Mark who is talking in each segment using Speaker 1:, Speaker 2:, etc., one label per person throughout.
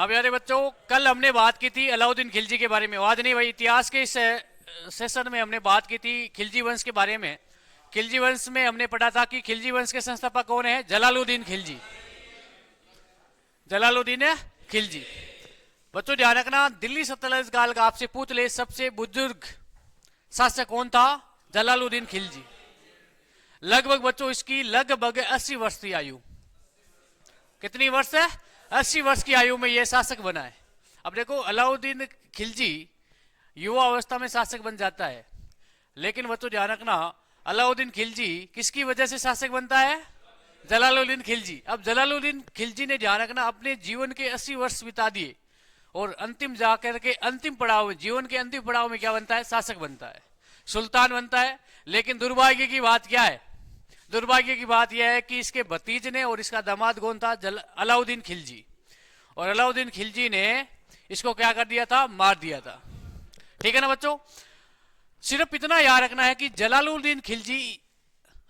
Speaker 1: हाँ प्यारे बच्चों, कल हमने बात की थी अलाउद्दीन खिलजी के बारे में। आज नहीं भाई, इतिहास के इस सेशन में हमने बात की थी खिलजी वंश के बारे में। खिलजी वंश में हमने पढ़ा था कि खिलजी वंश के संस्थापक कौन है? जलालुद्दीन खिलजी। जलालुद्दीन खिलजी। बच्चों ध्यान रखना, दिल्ली सल्तनत काल का आपसे पूछ ले सबसे बुजुर्ग शासक कौन था? जलालुद्दीन खिलजी। लगभग बच्चों इसकी लगभग 80 वर्ष की आयु। कितनी वर्ष है? 80 वर्ष की आयु में यह शासक बना है। अब देखो, अलाउद्दीन खिलजी युवा अवस्था में शासक बन जाता है, लेकिन बच्चों ध्यान रखना, अलाउद्दीन खिलजी किसकी वजह से शासक बनता है? जलालुद्दीन खिलजी। अब जलालुद्दीन खिलजी ने ध्यान रखना अपने जीवन के 80 वर्ष बिता दिए और अंतिम जाकर के अंतिम पड़ाव में, जीवन के अंतिम पड़ाव में क्या बनता है? शासक बनता है, सुल्तान बनता है। लेकिन दुर्भाग्य की बात क्या है? दुर्भाग्य की बात यह है कि इसके भतीज ने और इसका दामाद कौन था? अलाउद्दीन खिलजी। और अलाउद्दीन खिलजी ने इसको क्या कर दिया था? मार दिया था। ठीक है ना बच्चों? सिर्फ इतना याद रखना है कि जलालुद्दीन खिलजी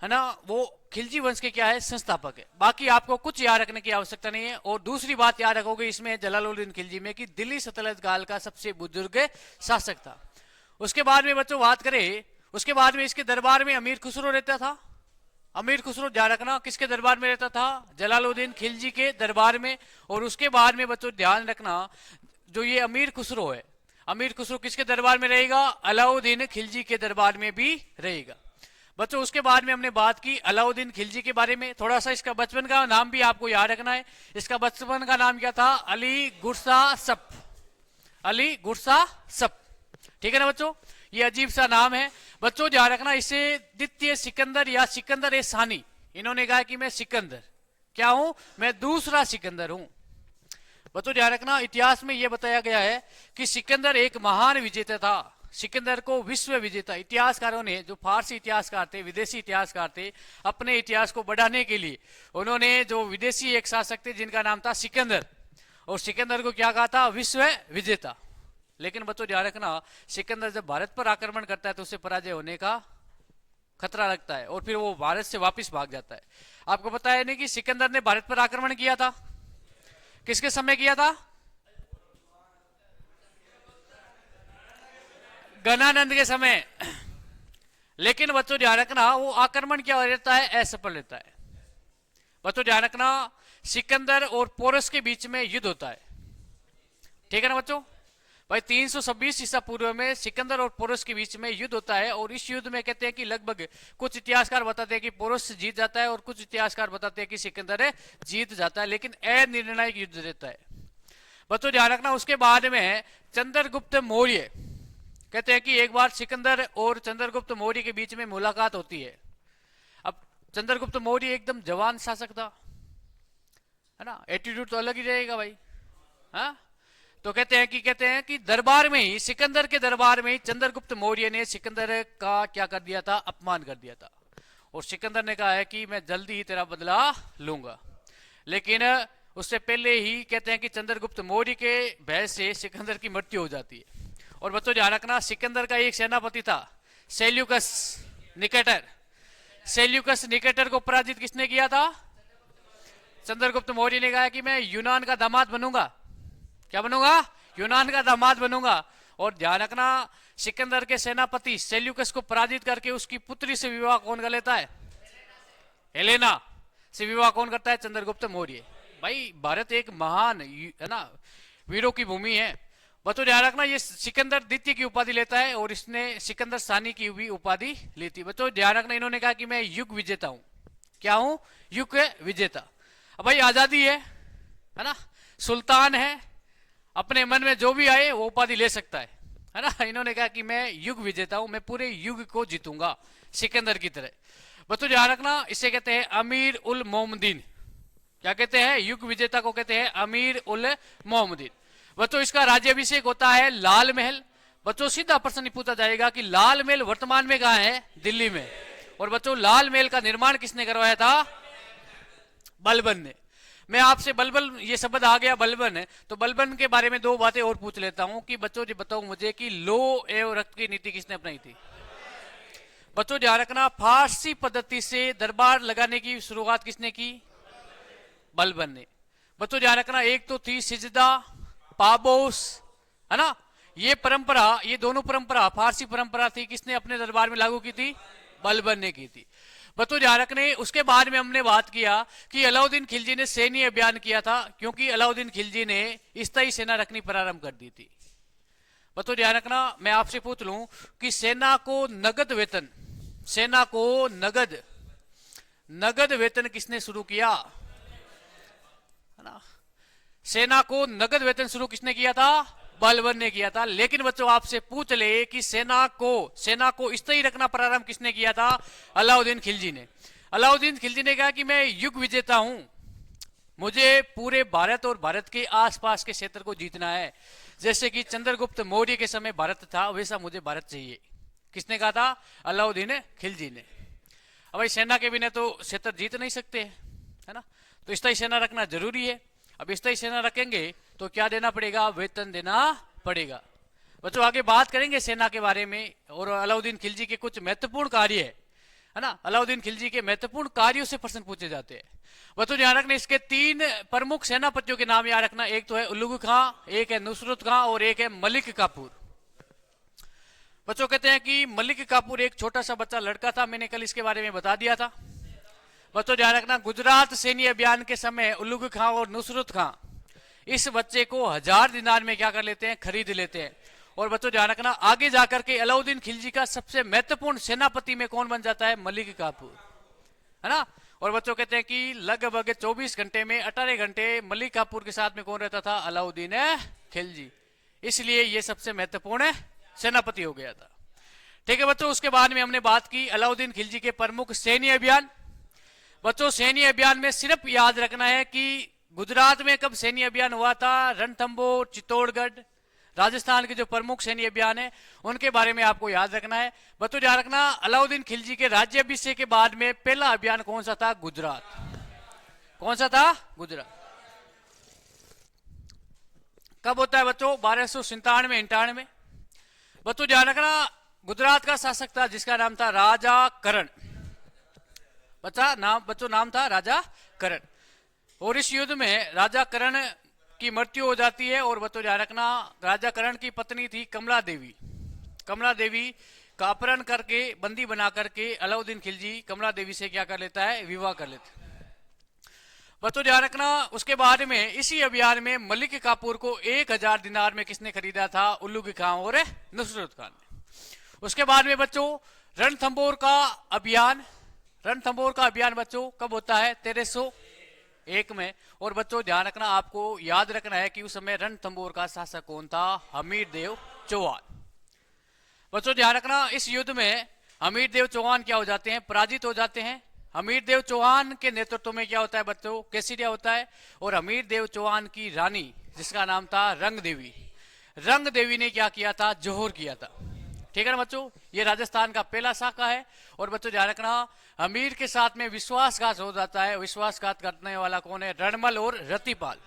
Speaker 1: है ना, वो खिलजी वंश के क्या है? संस्थापक है। बाकी आपको कुछ याद रखने की आवश्यकता नहीं है। और दूसरी बात याद रखोगे इसमें जलालुद्दीन खिलजी में कि दिल्ली सल्तनत काल का सबसे बुजुर्ग शासक था। उसके बाद में बच्चों बात करें, उसके बाद में इसके दरबार में अमीर खुसरो रहता था। अमीर खुसरो ध्यान रखना किसके दरबार में रहता था? जलालुद्दीन खिलजी के दरबार में। और उसके बाद में बच्चों ध्यान रखना, जो ये अमीर खुसरो है, अमीर खुसरो किसके दरबार में रहेगा? अलाउद्दीन खिलजी के दरबार में भी रहेगा। बच्चों उसके बाद में हमने बात की अलाउद्दीन खिलजी के बारे में। थोड़ा सा इसका बचपन का नाम भी आपको याद रखना है। इसका बचपन का नाम क्या था? अली गुरसा सप। अली गुरसा सप। ठीक है ना बच्चों? ये अजीब सा नाम है। बच्चों ध्यान रखना, इसे द्वितीय सिकंदर या सिकंदर ए सानी, इन्होंने कहा कि मैं सिकंदर क्या हूं? मैं दूसरा सिकंदर हूं। बच्चों ध्यान रखना, इतिहास में यह बताया गया है कि सिकंदर एक महान विजेता था। सिकंदर को विश्व विजेता, इतिहासकारों ने, जो फारसी इतिहासकार थे, विदेशी इतिहासकार थे, अपने इतिहास को बढ़ाने के लिए उन्होंने जो विदेशी एक शासक थे जिनका नाम था सिकंदर, और सिकंदर को क्या कहा था? विश्व विजेता। लेकिन बच्चों ध्यान रखना, सिकंदर जब भारत पर आक्रमण करता है तो उसे पराजय होने का खतरा लगता है और फिर वो भारत से वापस भाग जाता है। आपको पता है नहीं कि सिकंदर ने भारत पर आक्रमण किया था? किसके समय किया था? गणानंद के समय। लेकिन बच्चों ध्यान रखना, वो आक्रमण क्या रहता है? असफल रहता है। बच्चों ध्यान रखना, सिकंदर और पोरस के बीच में युद्ध होता है। ठीक है ना बच्चों? भाई 326 ईसा पूर्व में सिकंदर और पोरस के बीच में युद्ध होता है। और इस युद्ध में कहते हैं कि लगभग, कुछ इतिहासकार बताते हैं कि पोरस जीत जाता है और कुछ इतिहासकार बताते हैं कि सिकंदर जीत जाता है, लेकिन अनिर्णायक युद्ध रहता है। बच्चों ध्यान रखना, उसके बाद में चंद्रगुप्त मौर्य, कहते हैं कि एक बार सिकंदर और चंद्रगुप्त मौर्य के बीच में मुलाकात होती है। अब चंद्रगुप्त मौर्य एकदम जवान शासक था, है ना, एटीट्यूड तो अलग ही रहेगा भाई। हाँ, तो कहते हैं कि दरबार में ही, सिकंदर के दरबार में ही चंद्रगुप्त मौर्य ने सिकंदर का क्या कर दिया था? अपमान कर दिया था। और सिकंदर ने कहा है कि मैं जल्दी ही तेरा बदला लूंगा। लेकिन उससे पहले ही कहते हैं कि चंद्रगुप्त मौर्य के भय से सिकंदर की मृत्यु हो जाती है। और बच्चों ध्यान रखना, सिकंदर का एक सेनापति था सेल्यूकस निकेटर। सेल्यूकस निकेटर को पराजित किसने किया था? चंद्रगुप्त मौर्य ने कहा कि मैं यूनान का दामाद बनूंगा। क्या बनूंगा? यूनान का दामाद बनूंगा। और ध्यान रखना, सिकंदर के सेनापति सेल्यूकस को पराजित करके उसकी पुत्री से विवाह कौन कर लेता है? हेलेना से विवाह कौन करता है? चंद्रगुप्त मौर्य। भाई भारत एक महान, है ना, वीरों की भूमि है। बच्चों ध्यान रखना, ये सिकंदर द्वितीय की उपाधि लेता है और इसने सिकंदर सानी की भी उपाधि ली थी। बच्चों ध्यान रखना, इन्होंने कहा कि मैं युग विजेता हूं। क्या हूं? युग विजेता। अब भाई आजादी है ना, सुल्तान है, अपने मन में जो भी आए वो उपाधि ले सकता है ना। इन्होंने कहा कि मैं युग विजेता हूं, मैं पूरे युग को जीतूंगा सिकंदर की तरह। बच्चों ध्यान रखना, इसे कहते हैं अमीर उल मोहम्मदीन। क्या कहते हैं? युग विजेता को कहते हैं अमीर उल मोहम्मदीन। बच्चों इसका राज्याभिषेक होता है लाल महल। बच्चों सीधा प्रश्न पूछा जाएगा कि लाल महल वर्तमान में कहां है? दिल्ली में। और बच्चों लाल महल का निर्माण किसने करवाया था? बलबन ने। मैं आपसे बलबन, ये शब्द आ गया बलबन है, तो बलबन के बारे में दो बातें और पूछ लेता हूं कि बच्चों जी बताओ मुझे कि लो एवं रक्त की नीति किसने अपनाई थी? बच्चों ध्यान रखना, फारसी पद्धति से दरबार लगाने की शुरुआत किसने की? बलबन ने। बच्चों ध्यान रखना, एक तो थी सिजदा पाबोस, है ना। ये परंपरा, ये दोनों परंपरा फारसी परंपरा थी, किसने अपने दरबार में लागू की थी? बलबन ने की थी। बतुजारक ने, उसके बाद में हमने बात किया कि अलाउद्दीन खिलजी ने सैन्य अभियान किया था, क्योंकि अलाउद्दीन खिलजी ने स्थायी सेना रखनी प्रारंभ कर दी थी। बतुजारक ना, मैं आपसे पूछ लूं कि सेना को नगद वेतन, सेना को नगद वेतन किसने शुरू किया? है ना, सेना को नगद वेतन शुरू किसने किया था? बलबन ने किया था। लेकिन बच्चों आपसे पूछ ले कि सेना को स्थायी रखना प्रारंभ किसने किया था? अलाउद्दीन खिलजी ने। अलाउद्दीन खिलजी ने कहा कि मैं युग विजेता हूं, मुझे पूरे भारत और भारत के आसपास के क्षेत्र को जीतना है। जैसे कि चंद्रगुप्त मौर्य के समय भारत था, वैसा मुझे भारत चाहिए। किसने कहा था? अलाउद्दीन खिलजी ने। अब भाई सेना के बिना तो क्षेत्र जीत नहीं सकते, है ना, तो स्थायी सेना रखना जरूरी है। अब स्थायी सेना रखेंगे तो क्या देना पड़ेगा? वेतन देना पड़ेगा। बच्चों आगे बात करेंगे सेना के बारे में, और अलाउद्दीन खिलजी के कुछ महत्वपूर्ण कार्य है ना, अलाउद्दीन खिलजी के महत्वपूर्ण कार्यों से प्रश्न पूछे जाते हैं। बच्चों ध्यान रखना, इसके 3 प्रमुख सेनापतियों के नाम याद रखना। एक तो है उलुग खां, एक है नुसरत खां और एक है मलिक काफूर। बच्चों कहते हैं कि मलिक काफूर एक छोटा सा बच्चा लड़का था, मैंने कल इसके बारे में बता दिया था। बच्चों ध्यान रखना, गुजरात सैन्य अभियान के समय उलुग खां और नुसरत खां इस बच्चे को 1000 दिनार में क्या कर लेते हैं? खरीद लेते हैं। और बच्चों ध्यान रखना, आगे जाकर के अलाउद्दीन खिलजी का सबसे महत्वपूर्ण सेनापति में कौन बन जाता है? मलिक काफूर, है ना। और बच्चों कहते हैं कि लगभग 24 घंटे में 18 घंटे मलिक काफूर के साथ में कौन रहता था? अलाउद्दीन खिलजी। इसलिए ये सबसे महत्वपूर्ण सेनापति हो गया था। ठीक है बच्चों, उसके बाद में हमने बात की अलाउद्दीन खिलजी के प्रमुख सैन्य अभियान। बच्चों सैन्य अभियान में सिर्फ याद रखना है कि गुजरात में कब सैन्य अभियान हुआ था? रणथंभौर, चित्तौड़गढ़, राजस्थान के जो प्रमुख सैन्य अभियान है उनके बारे में आपको याद रखना है। बच्चों ध्यान रखना, अलाउद्दीन खिलजी के राज्याभिषेक के बाद में पहला अभियान कौन सा था? गुजरात। कौन सा था? गुजरात। कब होता है बच्चों? 1297-98। बच्चों ध्यान रखना, गुजरात का शासक था जिसका नाम था राजा करण। बच्चों नाम था राजा करण। और इस युद्ध में राजा करण की मृत्यु हो जाती है। और बच्चों ध्यान रखना, राजा करण की पत्नी थी कमला देवी। कमला देवी का अपहरण करके, बंदी बना करके अलाउद्दीन खिलजी कमला देवी से क्या कर लेता है? विवाह कर लेता है। बच्चों ध्यान रखना, उसके बाद में इसी अभियान में मलिक काफूर को 1000 दिनार में किसने खरीदा था? उलुग खां और नुसरत खान ने। उसके बाद में बच्चों रणथंभौर का अभियान। रणथंभौर का अभियान बच्चों कब होता है? 1301 में। और बच्चों ध्यान रखना, आपको याद रखना है कि उस समय रणथंभौर का शासक कौन था? हमीरदेव चौहान। बच्चों ध्यान रखना, इस युद्ध में हमीरदेव चौहान क्या हो जाते हैं? पराजित हो जाते हैं। हमीरदेव चौहान के नेतृत्व में क्या होता है बच्चों? केसरिया होता है। और हमीरदेव चौहान की रानी जिसका नाम था रंग देवी, रंग देवी ने क्या किया था? जोहर किया था। ठीक है ना बच्चों, ये राजस्थान का पहला शाखा है। और बच्चों ध्यान रखना, अमीर के साथ में विश्वासघात हो जाता है। विश्वासघात करने वाला कौन है? रणमल और रतिपाल।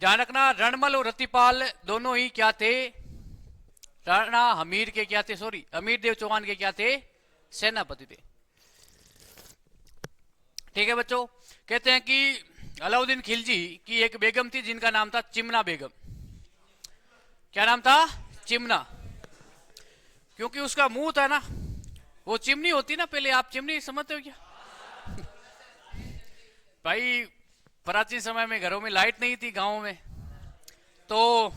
Speaker 1: ध्यान रखना, रणमल और रतिपाल दोनों ही क्या थे? राणा हमीर के क्या थे? सॉरी, हमीरदेव चौहान के क्या थे? सेनापति थे। ठीक है बच्चों, कहते हैं कि अलाउद्दीन खिलजी की एक बेगम थी जिनका नाम था चिमना बेगम। क्या नाम था? चिमना। क्योंकि उसका मुंह था ना, वो चिमनी होती ना, पहले आप चिमनी समझते हो क्या? भाई प्राचीन समय में घरों में लाइट नहीं थी गांवों में, तो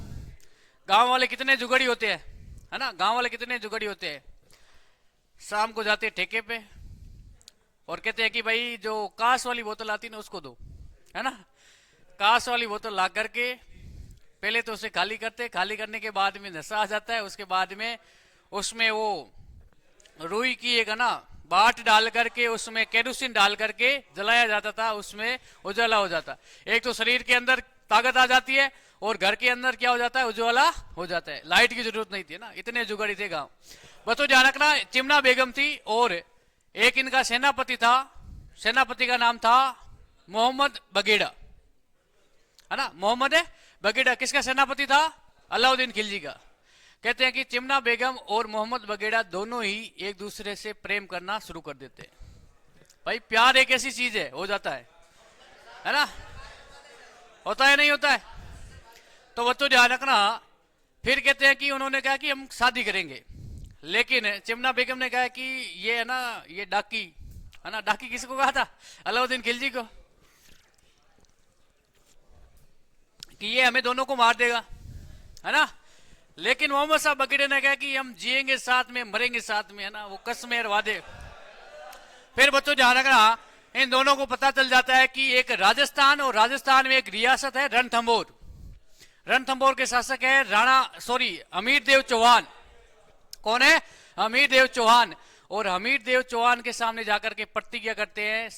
Speaker 1: गांव वाले कितने जुगड़ी होते हैं, है ना, गांव वाले कितने जुगड़ी होते हैं, शाम को जाते ठेके पे और कहते हैं कि भाई जो कांच वाली बोतल आती ना उसको दो, है ना। कांच वाली बोतल ला करके पहले तो उसे खाली करते, खाली करने के बाद में नशा आ जाता है, उसके बाद में उसमें वो रुई की एक ना बाट डाल करके उसमें केरोसिन डाल करके जलाया जाता था, उसमें उजाला हो जाता। एक तो शरीर के अंदर ताकत आ जाती है और घर के अंदर क्या हो जाता है? उजाला हो जाता है। लाइट की जरूरत नहीं थी ना, इतने जुगाड़ी थे गांव। बच्चों ध्यान रखना, चिमना बेगम थी और एक इनका सेनापति था, सेनापति का नाम था मोहम्मद बगेड़ा, है ना। मोहम्मद बगेड़ा किसका सेनापति था? अलाउद्दीन खिलजी का। कहते हैं कि चिमना बेगम और मोहम्मद बगेड़ा दोनों ही एक दूसरे से प्रेम करना शुरू कर देते हैं। भाई प्यार एक ऐसी चीज है, हो जाता है ना, होता है नहीं होता है। तो बच्चों ध्यान रखना, फिर कहते हैं कि उन्होंने कहा कि हम शादी करेंगे, लेकिन चिमना बेगम ने कहा कि ये है ना, ये डाकी है ना, डाकी किसको कहा था? अलाउद्दीन खिलजी को, कि ये हमें दोनों को मार देगा, है ना। लेकिन मोहम्मद साहब बगीड़े ने कहा कि हम जिएंगे साथ में, मरेंगे साथ में, है ना, वो कसमें और वादे। फिर बच्चों ध्यान रखना, इन दोनों को पता चल जाता है कि एक राजस्थान, और राजस्थान में एक रियासत है रणथंभौर। रणथंभौर के शासक है हमीर देव चौहान। कौन है? हमीर देव चौहान। और हमीर देव चौहान के सामने जाकर के प्रतिज्ञा करते हैं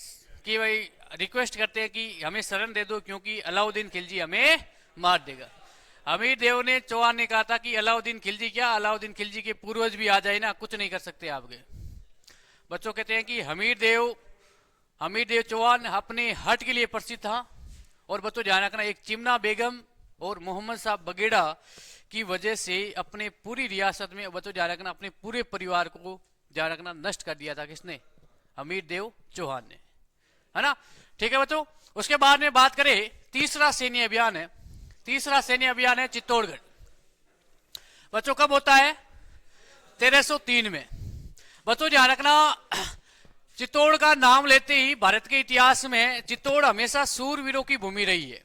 Speaker 1: कि भाई रिक्वेस्ट करते हैं कि हमें शरण दे दो, क्योंकि अलाउद्दीन खिलजी हमें मार देगा। हमीर देव ने, चौहान ने कहा था कि अलाउद्दीन खिलजी क्या, अलाउद्दीन खिलजी के पूर्वज भी आ जाए ना, कुछ नहीं कर सकते आपके। बच्चों कहते हैं कि हमीर देव चौहान अपने हट के लिए प्रसिद्ध था। और बच्चों ध्यान रखना, एक चिमना बेगम और मोहम्मद साहब बगेड़ा की वजह से अपने पूरी रियासत में, बच्चों ध्यान रखना, अपने पूरे परिवार को ध्यान रखना नष्ट कर दिया था। किसने? हमीर देव चौहान ने, है ना। ठीक है बच्चों, उसके बाद में बात करें, तीसरा सैन्य अभियान है। तीसरा सैन्य अभियान है चित्तौड़गढ़। बच्चों कब होता है? 1303 में। बच्चों ध्यान रखना, चित्तौड़ का नाम लेते ही भारत के इतिहास में चित्तौड़ हमेशा सूरवीरों की भूमि रही है।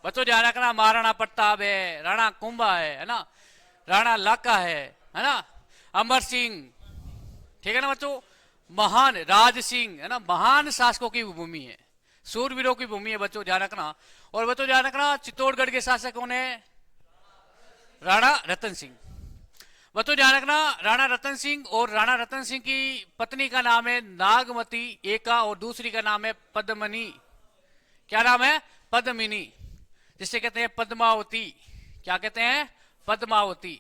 Speaker 1: बच्चों ध्यान रखना, महाराणा प्रताप है, राणा कुंभा है ना, राणा लाका है ना, अमर सिंह, ठीक है ना बच्चों, महान राज सिंह, है ना, महान शासकों की भूमि है, सूरवीरों की भूमि है। बच्चों ध्यान रखना। और बच्चों ध्यान रखना, चित्तौड़गढ़ के शासक कौन है? राणा रतन सिंह। बच्चों ध्यान रखना, राणा रतन सिंह, और राणा रतन सिंह की पत्नी का नाम है नागमती एका, और दूसरी का नाम है पद्मनी। क्या नाम है? पद्मिनी, जिसे कहते हैं पद्मावती। क्या कहते हैं? पद्मावती।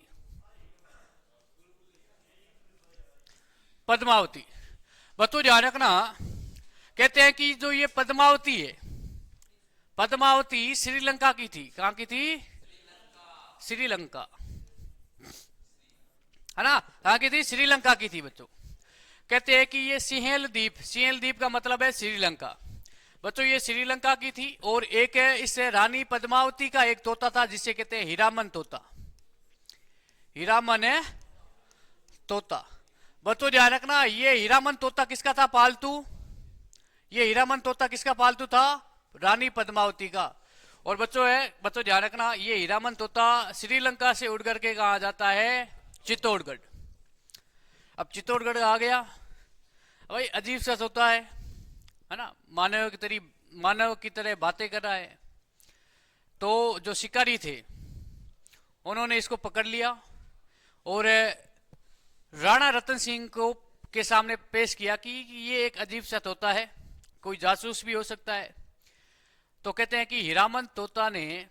Speaker 1: पद्मावती। बच्चों ध्यान रखना, कहते हैं कि जो ये पद्मावती है, पद्मावती श्रीलंका की थी। कहां की थी? श्रीलंका, है ना, कहां की थी? श्रीलंका की थी। बच्चों कहते हैं कि ये सिंहल द्वीप का मतलब है श्रीलंका। बच्चों ये श्रीलंका की थी। और एक इस रानी पद्मावती का एक तोता था, जिसे कहते हैं हीरामन तोता। हीरामन है तोता। बच्चों ध्यान रखना, ये हीरामन तोता किसका था? पालतू। ये हीरामन तोता किसका पालतू था? रानी पद्मावती का। और बच्चों ध्यान रखना, ये हीरामन तोता श्रीलंका से उड़ करके कहा आ जाता है? चित्तौड़गढ़। अब चित्तौड़गढ़ आ गया, भाई अजीब सा तोता है ना, मानव की तरह बातें कर रहा है। तो जो शिकारी थे उन्होंने इसको पकड़ लिया और राणा रतन सिंह को के सामने पेश किया कि ये एक अजीब सा तोता है, कोई जासूस भी हो सकता है। तो कहते हैं कि हीरामन तोता ने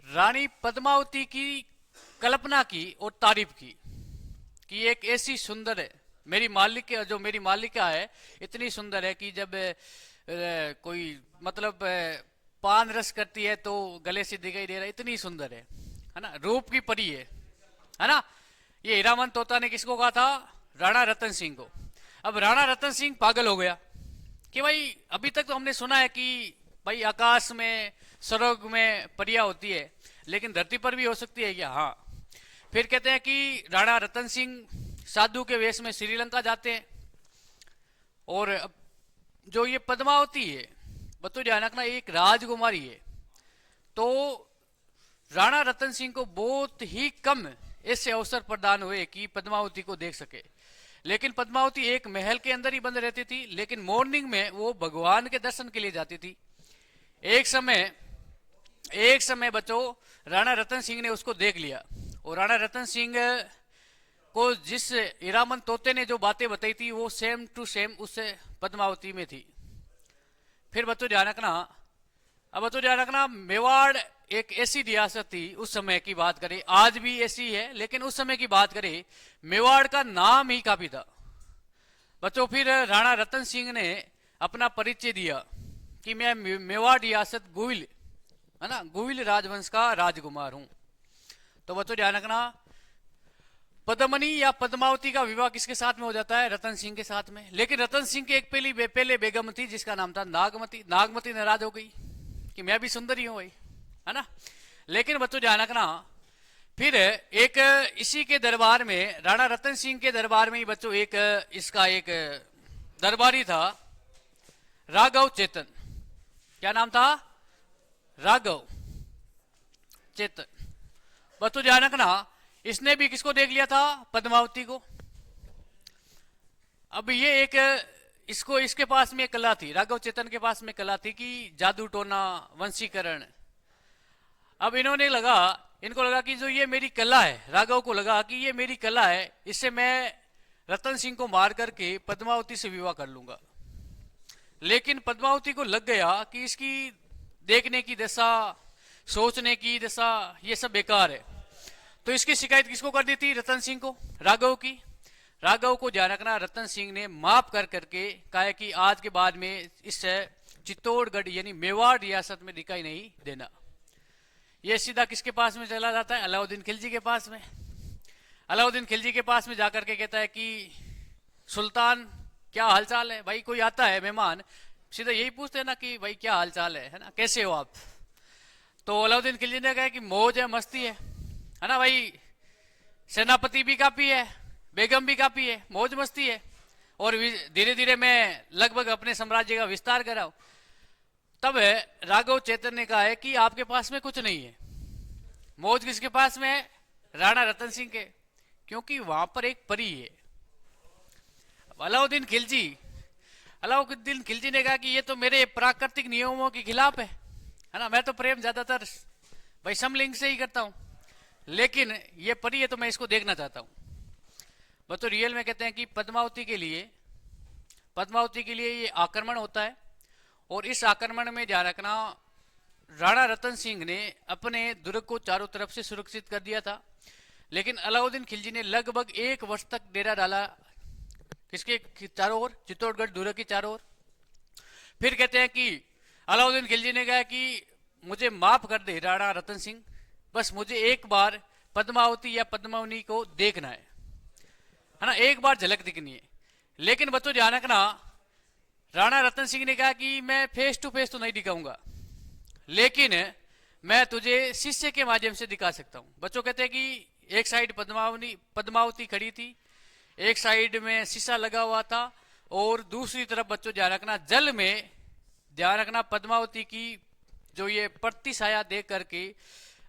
Speaker 1: रानी पद्मावती की कल्पना की और तारीफ की कि एक ऐसी सुंदर है, मेरी मालिका है इतनी सुंदर है कि जब कोई मतलब पान रस करती है तो गले से दिखाई दे रहा है, इतनी सुंदर है ना, रूप की परी है ना। ये हीरामन तोता ने किसको कहा था? राणा रतन सिंह को। अब राणा रतन सिंह पागल हो गया कि भाई अभी तक तो हमने सुना है कि भाई आकाश में, स्वर्ग में परियां होती है, लेकिन धरती पर भी हो सकती है क्या? हाँ। फिर कहते हैं कि राणा रतन सिंह साधु के वेश में श्रीलंका जाते हैं। और जो ये पद्मावती है, बच्चों ध्यान रखना, एक राजकुमारी है। तो राणा रतन सिंह को बहुत ही कम ऐसे अवसर प्रदान हुए कि पद्मावती को देख सके। लेकिन पद्मावती एक महल के अंदर ही बंद रहती थी, लेकिन मॉर्निंग में वो भगवान के दर्शन के लिए जाती थी। एक समय बच्चों राणा रतन सिंह ने उसको देख लिया, और राणा रतन सिंह को जिस हीरामन तोते ने जो बातें बताई थी वो सेम टू सेम उस पद्मावती में थी। फिर बच्चों ध्यान रखना, मेवाड़ एक ऐसी रियासत थी, उस समय की बात करें, आज भी ऐसी है, लेकिन उस समय की बात करें, मेवाड़ का नाम ही काफी था। बच्चों फिर राणा रतन सिंह ने अपना परिचय दिया कि मैं मेवाड़ रियासत गोविल, है ना, गोविल राजवंश का राजकुमार हूं। तो बच्चों ध्यान रखना, पद्मनी या पद्मावती का विवाह किसके साथ में हो जाता है? रतन सिंह के साथ में। लेकिन रतन सिंह की एक पहले बेगम थी जिसका नाम था नागमती। नागमती नाराज हो गई कि मैं भी सुंदरी हूं भाई, है ना। लेकिन बच्चों ध्यान रखना, फिर एक इसी के दरबार में, राणा रतन सिंह के दरबार में ही बच्चों एक इसका एक दरबारी था, राघव चेतन। क्या नाम था? राघव चेतन। बच्चों ध्यान रखना, इसने भी किसको देख लिया था? पद्मावती को। अब ये एक इसको, इसके पास में कला थी, राघव चेतन के पास में कला थी कि जादू टोना, वंशीकरण। अब इनको लगा कि जो ये मेरी कला है, राघव को लगा कि ये मेरी कला है, इससे मैं रतन सिंह को मार करके पद्मावती से विवाह कर लूंगा। लेकिन पद्मावती को लग गया कि इसकी देखने की दशा, सोचने की दशा, ये सब बेकार है। तो इसकी शिकायत किसको कर दी थी? रतन सिंह को, राघव की। राघव को ध्यान रखना, रतन सिंह ने माफ कर करके कहा कि आज के बाद में इस चित्तौड़गढ़ यानी मेवाड़ रियासत में दिखाई नहीं देना। ये सीधा किसके पास में चला जाता है? अलाउद्दीन खिलजी के पास में। अलाउद्दीन खिलजी के पास में जाकर के कहता है कि सुल्तान क्या हालचाल है? भाई कोई आता है मेहमान, सीधा यही पूछते हैं ना कि भाई क्या हालचाल है ना, कैसे हो आप? तो अलाउद्दीन खिलजी ने कहा कि मौज है, मस्ती है ना भाई, सेनापति भी काफी है, बेगम भी काफी है, मौज मस्ती है, और धीरे धीरे मैं लगभग अपने साम्राज्य का विस्तार कर रहा हूं। तब राघव चेतन ने कहा है कि आपके पास में कुछ नहीं है। मौज किसके पास में है? राणा रतन सिंह के, क्योंकि वहां पर एक परी है। अलाउद्दीन खिलजी ने कहा कि ये तो मेरे प्राकृतिक नियमों के खिलाफ है ना, मैं तो प्रेम ज्यादातर भाई समलिंग से ही करता हूं, लेकिन ये परी है तो मैं इसको देखना चाहता हूं। वो तो रियल में कहते हैं कि पद्मावती के लिए ये आक्रमण होता है, और इस आक्रमण में ध्यान रखना, राणा रतन सिंह ने अपने दुर्ग को चारों तरफ से सुरक्षित कर दिया था। लेकिन अलाउद्दीन खिलजी ने लगभग 1 वर्ष तक डेरा डाला किसके चारों ओर? चित्तौड़गढ़ दुर्ग के चारों ओर। फिर कहते हैं कि अलाउद्दीन खिलजी ने कहा कि मुझे माफ कर दे राणा रतन सिंह, बस मुझे एक बार पद्मावती या पद्मावनी को देखना है ना, एक बार झलक दिखनी है। लेकिन बच्चों ध्यान रखना, राणा रतन सिंह ने कहा कि मैं फेस टू फेस तो नहीं दिखाऊंगा, लेकिन मैं तुझे शिष्य के माध्यम से दिखा सकता हूं। बच्चों कहते हैं कि एक साइड पद्मावती खड़ी थी, एक साइड में शीशा लगा हुआ था, और दूसरी तरफ बच्चों ध्यान रखना, जल में ध्यान रखना, पद्मावती की जो ये पड़ती छाया देख करके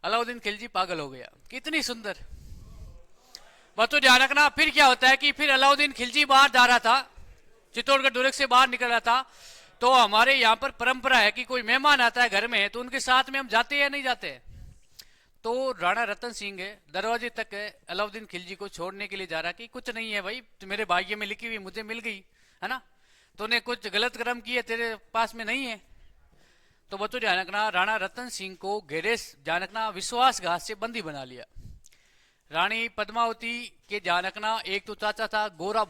Speaker 1: अलाउद्दीन खिलजी पागल हो गया। कितनी सुंदर। बच्चों ध्यान रखना, फिर क्या होता है कि फिर अलाउद्दीन खिलजी बाहर जा रहा था, चित्तौड़गढ़ दुर्ग से बाहर निकल रहा था। तो हमारे यहाँ पर परंपरा है कि कोई मेहमान आता है घर में तो उनके साथ में हम जाते या नहीं जाते। तो राणा रतन सिंह दरवाजे तक अलाउद्दीन खिलजी को छोड़ने के लिए जा रहा कि कुछ नहीं है भाई, मेरे भाग्य में लिखी हुई मुझे मिल गई है ना, तूने कुछ गलत कर्म किए, तेरे पास में नहीं है। तो बच्चों ध्यान रखना, राणा रतन सिंह को घेरे ध्यान रखना विश्वासघात से बंदी बना लिया। रानी पद्मावती के ध्यान रखना, एक तो चाचा था गोरा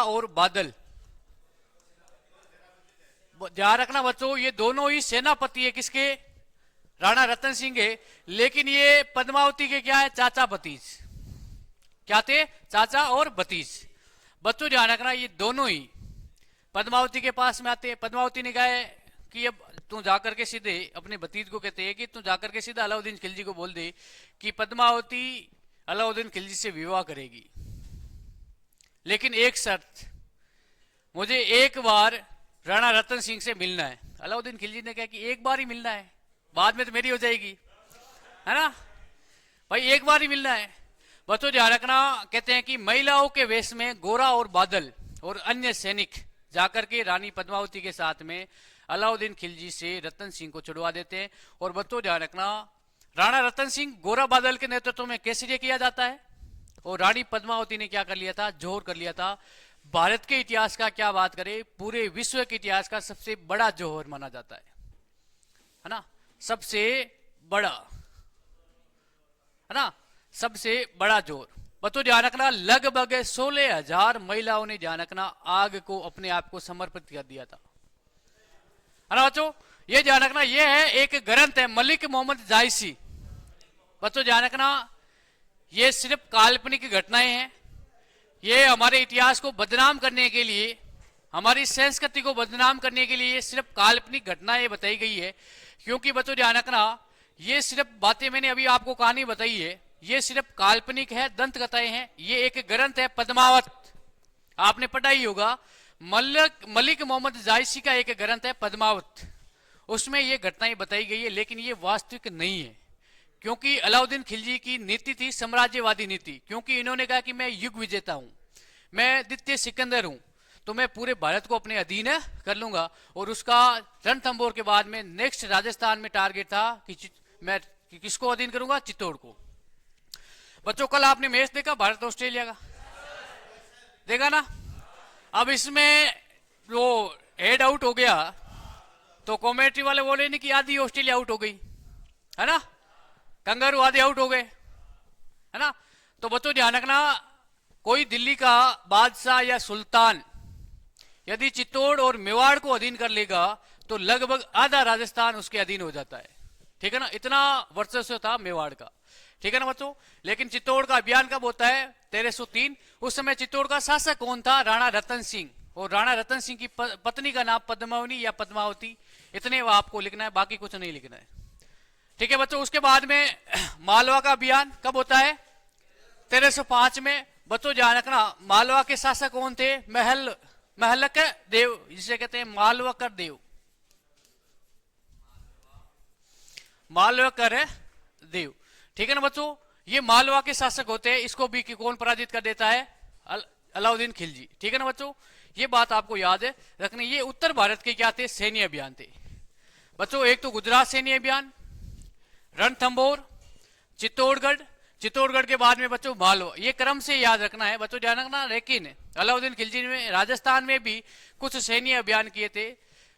Speaker 1: और बादल। ध्यान रखना बच्चों, ये दोनों ही सेनापति है किसके? राणा रतन सिंह है। लेकिन ये पद्मावती के क्या है? चाचा भतीज। क्या थे? चाचा और भतीज। बच्चों ध्यान रखना, ये दोनों ही पद्मावती के पास में आते हैं। पद्मावती ने कहा है कि अब तू जाकर के सीधे अपने भतीज को कहते हैं कि तू जाकर के सीधा अलाउद्दीन खिलजी को बोल दे कि पद्मावती अलाउद्दीन खिलजी से विवाह करेगी, लेकिन एक शर्त, मुझे एक बार राणा रतन सिंह से मिलना है। अलाउद्दीन खिलजी ने कहा कि एक बार ही मिलना है, बाद में तो मेरी हो जाएगी, है ना भाई, एक बार ही मिलना है। बच्चों ध्यान रखना, कहते हैं कि महिलाओं के वेश में गोरा और बादल और अन्य सैनिक जाकर के रानी पद्मावती के साथ में अलाउद्दीन खिलजी से रतन सिंह को छुड़वा देते हैं। और बच्चों ध्यान रखना, राणा रतन सिंह गोरा बादल के नेतृत्व में कैसे किया जाता है, और रानी पद्मावती ने क्या कर लिया था? जोहर कर लिया था। भारत के इतिहास का क्या बात करें, पूरे विश्व के इतिहास का सबसे बड़ा जोहर माना जाता है ना, सबसे बड़ा, है ना, सबसे बड़ा जोहर। बच्चों ध्यान रखना, लगभग 16,000 महिलाओं ने ध्यान रखना आग को अपने आप को समर्पित कर दिया था, है ना बच्चों। ये ध्यान रखना, ये है एक ग्रंथ है मलिक मोहम्मद जायसी। बच्चों ध्यान रखना, ये सिर्फ काल्पनिक घटनाएं हैं, ये हमारे इतिहास को बदनाम करने के लिए, हमारी संस्कृति को बदनाम करने के लिए सिर्फ काल्पनिक घटनाएं बताई गई है। क्योंकि बच्चों ध्यान रखना, ये सिर्फ बातें मैंने अभी आपको कहानी बताई है, ये सिर्फ काल्पनिक है, दंत कथाएं हैं। ये एक ग्रंथ है पद्मावत, आपने पढ़ा ही होगा। मलिक मोहम्मद जायसी का एक ग्रंथ है पद्मावत, उसमें ये घटनाएं बताई गई है, लेकिन ये वास्तविक नहीं है। क्योंकि अलाउद्दीन खिलजी की नीति थी साम्राज्यवादी नीति। क्योंकि इन्होंने कहा कि मैं युग विजेता हूं, मैं द्वितीय सिकंदर हूं, तो मैं पूरे भारत को अपने अधीन कर लूंगा। और उसका रणथंबोर के बाद में नेक्स्ट राजस्थान में टारगेट था कि मैं किसको अधीन करूंगा, चित्तौड़ को। बच्चों कल आपने मैच देखा भारत ऑस्ट्रेलिया का, देखा ना। अब इसमें वो हेड आउट हो गया तो कॉमेंट्री वाले बोले नहीं कि आधी ऑस्ट्रेलिया आउट हो गई, है ना, कंगारू आधे आउट हो गए, है ना। तो बच्चों ध्यान रखना, कोई दिल्ली का बादशाह या सुल्तान यदि चित्तौड़ और मेवाड़ को अधीन कर लेगा तो लगभग आधा राजस्थान उसके अधीन हो जाता है, ठीक है ना। इतना वर्चस्व था मेवाड़ का, ठीक है ना बच्चों। लेकिन चित्तौड़ का अभियान कब होता है, 1303। उस समय चित्तौड़ का शासक कौन था, राणा रतन सिंह। और राणा रतन सिंह की पत्नी का नाम पद्मावनी या पद्मावती, इतने आपको लिखना है, बाकी कुछ नहीं लिखना है, ठीक है बच्चों। उसके बाद में मालवा का अभियान कब होता है, 1305 में। बच्चों ध्यान रखना, मालवा के शासक कौन थे, महलक देव, जिसे कहते हैं मालवकर देव, मालवकर देव, ठीक है ना बच्चों। ये मालवा के शासक होते हैं, इसको भी कौन पराजित कर देता है, अलाउद्दीन खिलजी, ठीक है ना बच्चों। ये बात आपको याद है रखनी। ये उत्तर भारत के क्या थे, सैन्य अभियान थे बच्चों। एक तो गुजरात सैन्य अभियान, रणथंबोर, चित्तौड़गढ़, चित्तौड़गढ़ के बाद में बच्चों मालवा, ये क्रम से याद रखना है बच्चों, ध्यान रखना। लेकिन अलाउद्दीन खिलजी ने राजस्थान में भी कुछ सैन्य अभियान किए थे।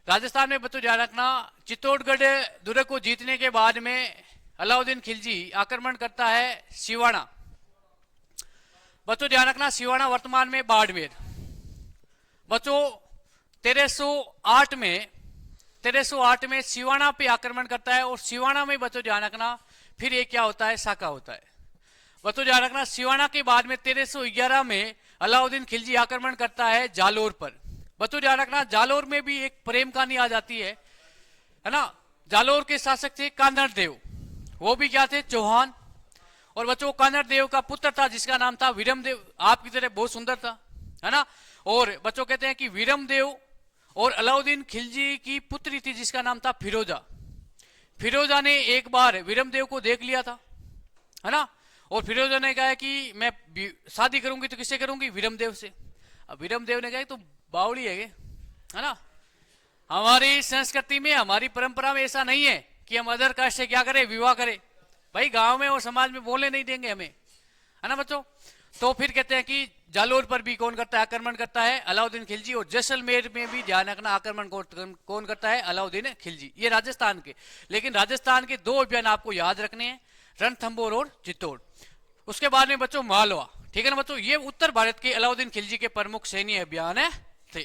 Speaker 1: राजस्थान में बच्चों ध्यान रखना, चित्तौड़गढ़ दुर्ग को जीतने के बाद में अलाउद्दीन खिलजी आक्रमण करता है सिवाना। बच्चों ध्यान रखना, सिवाना वर्तमान में बाड़मेर। बच्चों 1308 में सिवाना पे आक्रमण करता है। और सिवाना में बच्चों ध्यान रखना फिर ये क्या होता है, साका होता है। बच्चों ध्यान रखना, सिवाना के बाद में 1311 में अलाउद्दीन खिलजी आक्रमण करता है जालोर पर। बच्चों ध्यान रखना, जालोर में भी एक प्रेम कहानी आ जाती है ना। जालोर के शासक थे कान्हड़ देव, वो भी क्या थे, चौहान। और बच्चों कान्हड़ देव का पुत्र था जिसका नाम था वीरम देव, आपकी तरह बहुत सुंदर था, है ना। और बच्चों कहते हैं कि वीरम देव और अलाउद्दीन खिलजी की पुत्री थी जिसका नाम था फिरोजा। फिरोजा ने एक बार वीरम देव को देख लिया था, है ना। और फिरोजा ने कहा कि मैं शादी करूंगी तो किससे करूंगी, वीरम देव से। अब वीरम देव ने कहा तो बावड़ी है ना। हमारी संस्कृति में, हमारी परंपरा में ऐसा नहीं है कि हम अदर कास्ट से क्या करें, विवाह करें। भाई गांव में और समाज में बोलने नहीं देंगे हमें, है ना बच्चों। तो फिर कहते हैं कि जालोर पर भी कौन करता है, आक्रमण करता है अलाउद्दीन खिलजी। और जैसलमेर में भी ध्यान रखना, आक्रमण कौन करता है, अलाउद्दीन खिलजी। ये राजस्थान के, लेकिन राजस्थान के 2 अभियान आपको याद रखने हैं, रणथंबोर और चित्तौड़। उसके बाद में बच्चों मालवा, ठीक है ना बच्चों। ये उत्तर भारत के अलाउद्दीन खिलजी के प्रमुख सैन्य अभियान थे,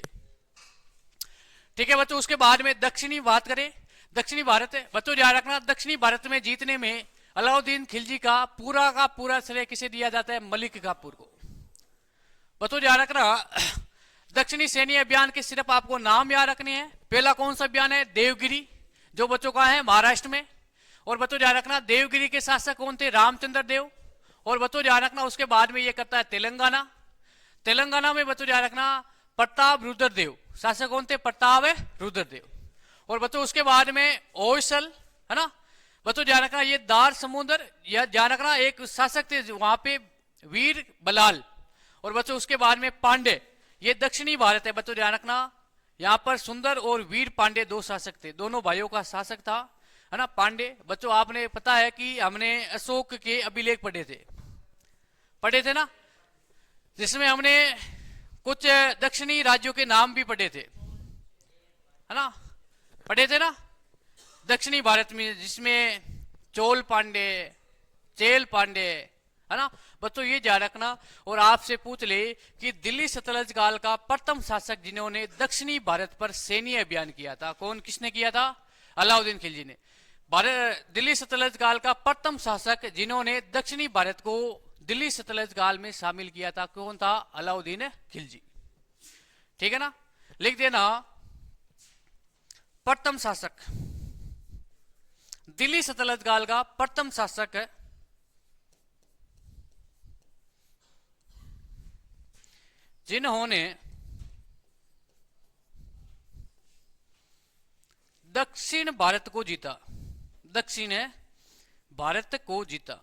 Speaker 1: ठीक है बच्चों। उसके बाद में दक्षिणी बात करें, दक्षिणी भारत है बच्चों ध्यान रखना, दक्षिणी भारत में जीतने में अलाउद्दीन खिलजी का पूरा श्रेय किसे दिया जाता है, मलिक काफूर को। बच्चों ध्यान रखना, दक्षिणी सैन्य अभियान के सिर्फ आपको नाम याद रखने हैं। पहला कौन सा अभियान है, देवगिरी, जो बच्चों का है महाराष्ट्र में। और बच्चों ध्यान रखना, देवगिरी के शासक कौन थे, रामचंद्र देव। और बच्चों ध्यान रखना, उसके बाद में ये करता है तेलंगाना। तेलंगाना में बच्चों ध्यान रखना, प्रताप रुद्रदेव, शासक कौन थे, प्रताप रुद्रदेव। और बच्चों उसके बाद में ओयसल, है ना। बच्चों ध्यान रखना, ये दार समुद्र, या ध्यान रखना एक शासक थे वहां पे वीर बलाल। और बच्चों उसके बाद में पांडे, ये दक्षिणी भारत है बच्चों ध्यान रखना। यहाँ पर सुंदर और वीर पांडे 2 शासक थे, दोनों भाइयों का शासक था, है ना, पांडे। बच्चों आपने पता है कि हमने अशोक के अभिलेख पढ़े थे ना, जिसमें हमने कुछ दक्षिणी राज्यों के नाम भी पढ़े थे, है ना, पढ़े थे ना दक्षिणी भारत में, जिसमें चोल पांडे, चेल पांडे, है ना। बच्चों ये ध्यान रखना। और आपसे पूछ ले कि दिल्ली सतलज काल का प्रथम शासक जिन्होंने दक्षिणी भारत पर सैन्य अभियान किया था, कौन, किसने किया था, अलाउद्दीन खिलजी ने। दिल्ली सतलज काल का प्रथम शासक जिन्होंने दक्षिणी भारत को दिल्ली सतलज काल में शामिल किया था, कौन था, अलाउद्दीन खिलजी, ठीक है ना। लिख देना प्रथम शासक, दिल्ली सल्तनत काल का प्रथम शासक है जिन्होंने दक्षिण भारत को जीता, दक्षिण भारत को जीता।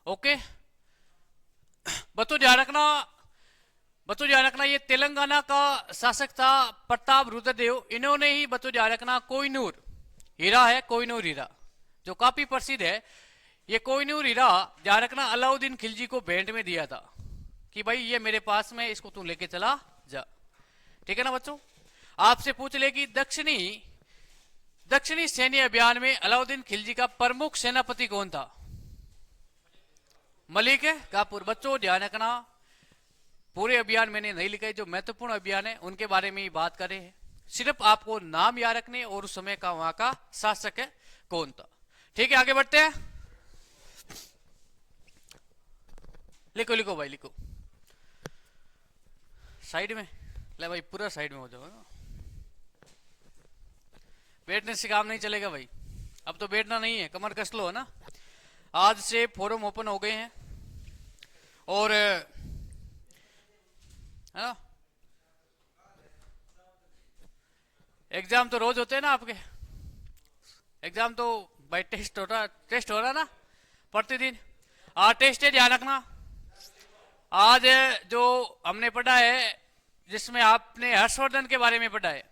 Speaker 1: ओके, बच्चों ध्यान रखना, बच्चों ध्यान रखना, ये तेलंगाना का शासक था प्रताप रुद्रदेव। इन्होंने ही बच्चों ध्यान रखना कोहिनूर हीरा है, कोहिनूर हीरा जो काफी प्रसिद्ध है, ये कोहिनूर हीरा ध्यान रखना अलाउद्दीन खिलजी को भेंट में दिया था कि भाई ये मेरे पास में, इसको तू लेके चला जा। ठीक है ना बच्चों, आपसे पूछ ले कि दक्षिणी सैन्य अभियान में अलाउद्दीन खिलजी का प्रमुख सेनापति कौन था? मलिक है काफूर। बच्चों ध्यान रखना, पूरे अभियान मैंने नहीं लिखा है, जो महत्वपूर्ण अभियान है उनके बारे में ही बात करें हैं। सिर्फ आपको नाम याद रखने और उस समय का वहां का शासक है कौन था। ठीक है, आगे बढ़ते हैं। लिखो लिखो भाई, लिखो साइड में, ले भाई पूरा साइड में हो जाओ, बैठने से काम नहीं चलेगा भाई। अब तो बैठना नहीं है, कमर कस लो है ना। आज से फोरम ओपन हो गए हैं और है ना, एग्जाम तो रोज होते हैं ना आपके, एग्जाम तो भाई टेस्ट हो रहा ना प्रतिदिन। आज टेस्ट है, ध्यान रखना। आज जो हमने पढ़ा है जिसमें आपने हर्षवर्धन के बारे में पढ़ा है,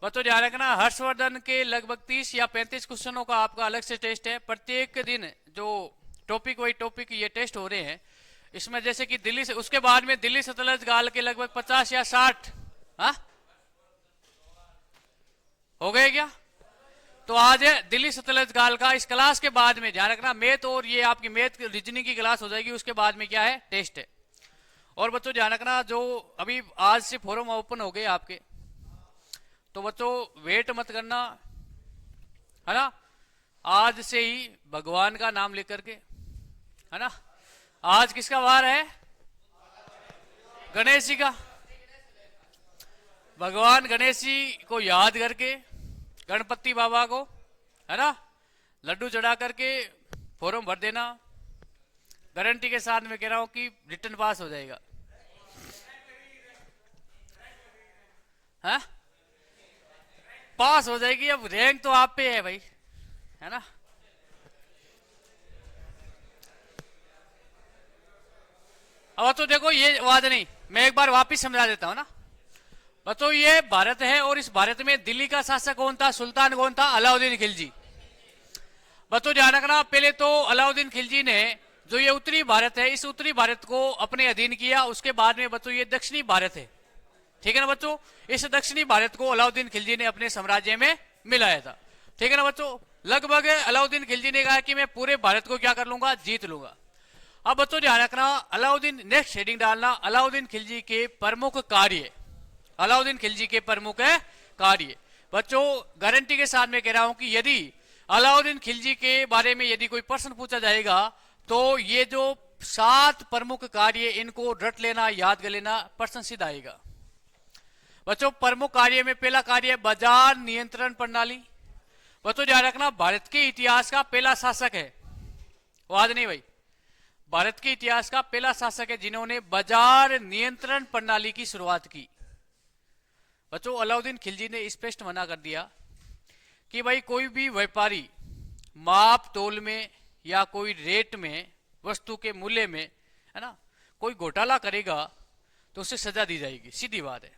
Speaker 1: बच्चों ध्यान रखना, हर्षवर्धन के लगभग 30 या 35 क्वेश्चनों का आपका अलग से टेस्ट है। प्रत्येक दिन जो टॉपिक वही टॉपिक ये टेस्ट हो रहे हैं। इसमें जैसे कि दिल्ली से, उसके बाद में दिल्ली सल्तनत काल के लगभग 50 या 60 हो गए क्या? तो आज है दिल्ली सल्तनत काल का। इस क्लास के बाद में ध्यान रखना मैथ, और ये आपकी मैथ रीजनिंग की क्लास हो जाएगी, उसके बाद में क्या है, टेस्ट है। और बच्चों ध्यान रखना, जो अभी आज से फोरम ओपन हो गए आपके, तो बच्चों वेट मत करना है ना, आज से ही भगवान का नाम लेकर के, है ना। आज किसका वार है? गणेश जी का। भगवान गणेश जी को याद करके, गणपति बाबा को, है ना, लड्डू चढ़ा करके फॉर्म भर देना। गारंटी के साथ मैं कह रहा हूं कि रिटर्न पास हो जाएगा। हाँ, पास हो जाएगी। अब रैंक तो आप पे है भाई, है ना। अब तो देखो, ये वाद नहीं, मैं एक बार वापिस समझा देता हूं ना। बतो ये भारत है और इस भारत में दिल्ली का शासक कौन था, सुल्तान कौन था? अलाउद्दीन खिलजी। बतो ध्यान रखना, पहले तो अलाउद्दीन खिलजी ने जो ये उत्तरी भारत है, इस उत्तरी भारत को अपने अधीन किया। उसके बाद में बच्चों ये दक्षिणी भारत है, ठीक है ना बच्चों। इस दक्षिणी भारत को अलाउद्दीन खिलजी ने अपने साम्राज्य में मिलाया था, ठीक है ना बच्चों। लगभग अलाउद्दीन खिलजी ने कहा कि मैं पूरे भारत को क्या कर लूंगा, जीत लूंगा। अब बच्चों ध्यान रखना, अलाउद्दीन, नेक्स्ट हेडिंग डालना, अलाउद्दीन खिलजी के प्रमुख कार्य। अलाउद्दीन खिलजी के प्रमुख कार्य। बच्चों गारंटी के साथ मैं कह रहा हूं कि यदि अलाउद्दीन खिलजी के बारे में यदि कोई प्रश्न पूछा जाएगा तो ये जो 7 प्रमुख कार्य, इनको रट लेना, याद कर लेना, प्रश्न सीधा आएगा। बच्चों प्रमुख कार्य में पहला कार्य बाजार नियंत्रण प्रणाली। बच्चों ध्यान रखना, भारत के इतिहास का पहला शासक है, वाद नहीं भाई, भारत के इतिहास का पहला शासक है जिन्होंने बाजार नियंत्रण प्रणाली की शुरुआत की। बच्चों अलाउद्दीन खिलजी ने स्पष्ट मना कर दिया कि भाई कोई भी व्यापारी माप तोल में या कोई रेट में, वस्तु के मूल्य में, है ना, कोई घोटाला करेगा तो उसे सजा दी जाएगी, सीधी बात है।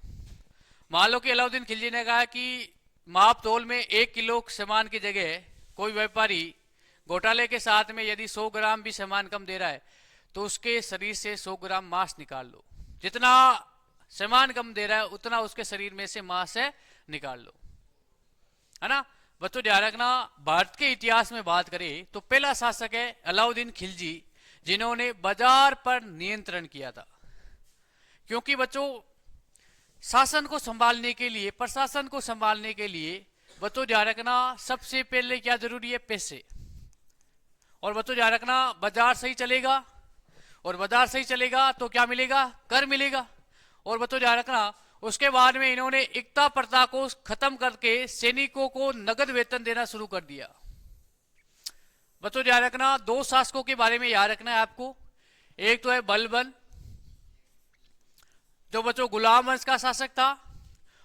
Speaker 1: मान लो कि अलाउद्दीन खिलजी ने कहा कि माप तोल में 1 किलो सामान की जगह कोई व्यापारी घोटाले के साथ में यदि 100 ग्राम भी सामान कम दे रहा है तो उसके शरीर से 100 ग्राम मांस निकाल लो। जितना सामान कम दे रहा है उतना उसके शरीर में से मांस है निकाल लो, है ना। बच्चों ध्यान रखना, भारत के इतिहास में बात करें तो पहला शासक है अलाउद्दीन खिलजी जिन्होंने बाजार पर नियंत्रण किया था। क्योंकि बच्चों शासन को संभालने के लिए, प्रशासन को संभालने के लिए बच्चों ध्यान रखना, सबसे पहले क्या जरूरी है, पैसे। और बच्चों ध्यान रखना, बाजार सही चलेगा, और बाजार सही चलेगा तो क्या मिलेगा, कर मिलेगा। और बच्चों ध्यान रखना, उसके बाद में इन्होंने एकता प्रथा को खत्म करके सैनिकों को नगद वेतन देना शुरू कर दिया। बच्चों ध्यान रखना, दो शासकों के बारे में याद रखना है आपको। एक तो है बलबन, जो बच्चों गुलाम वंश का शासक था,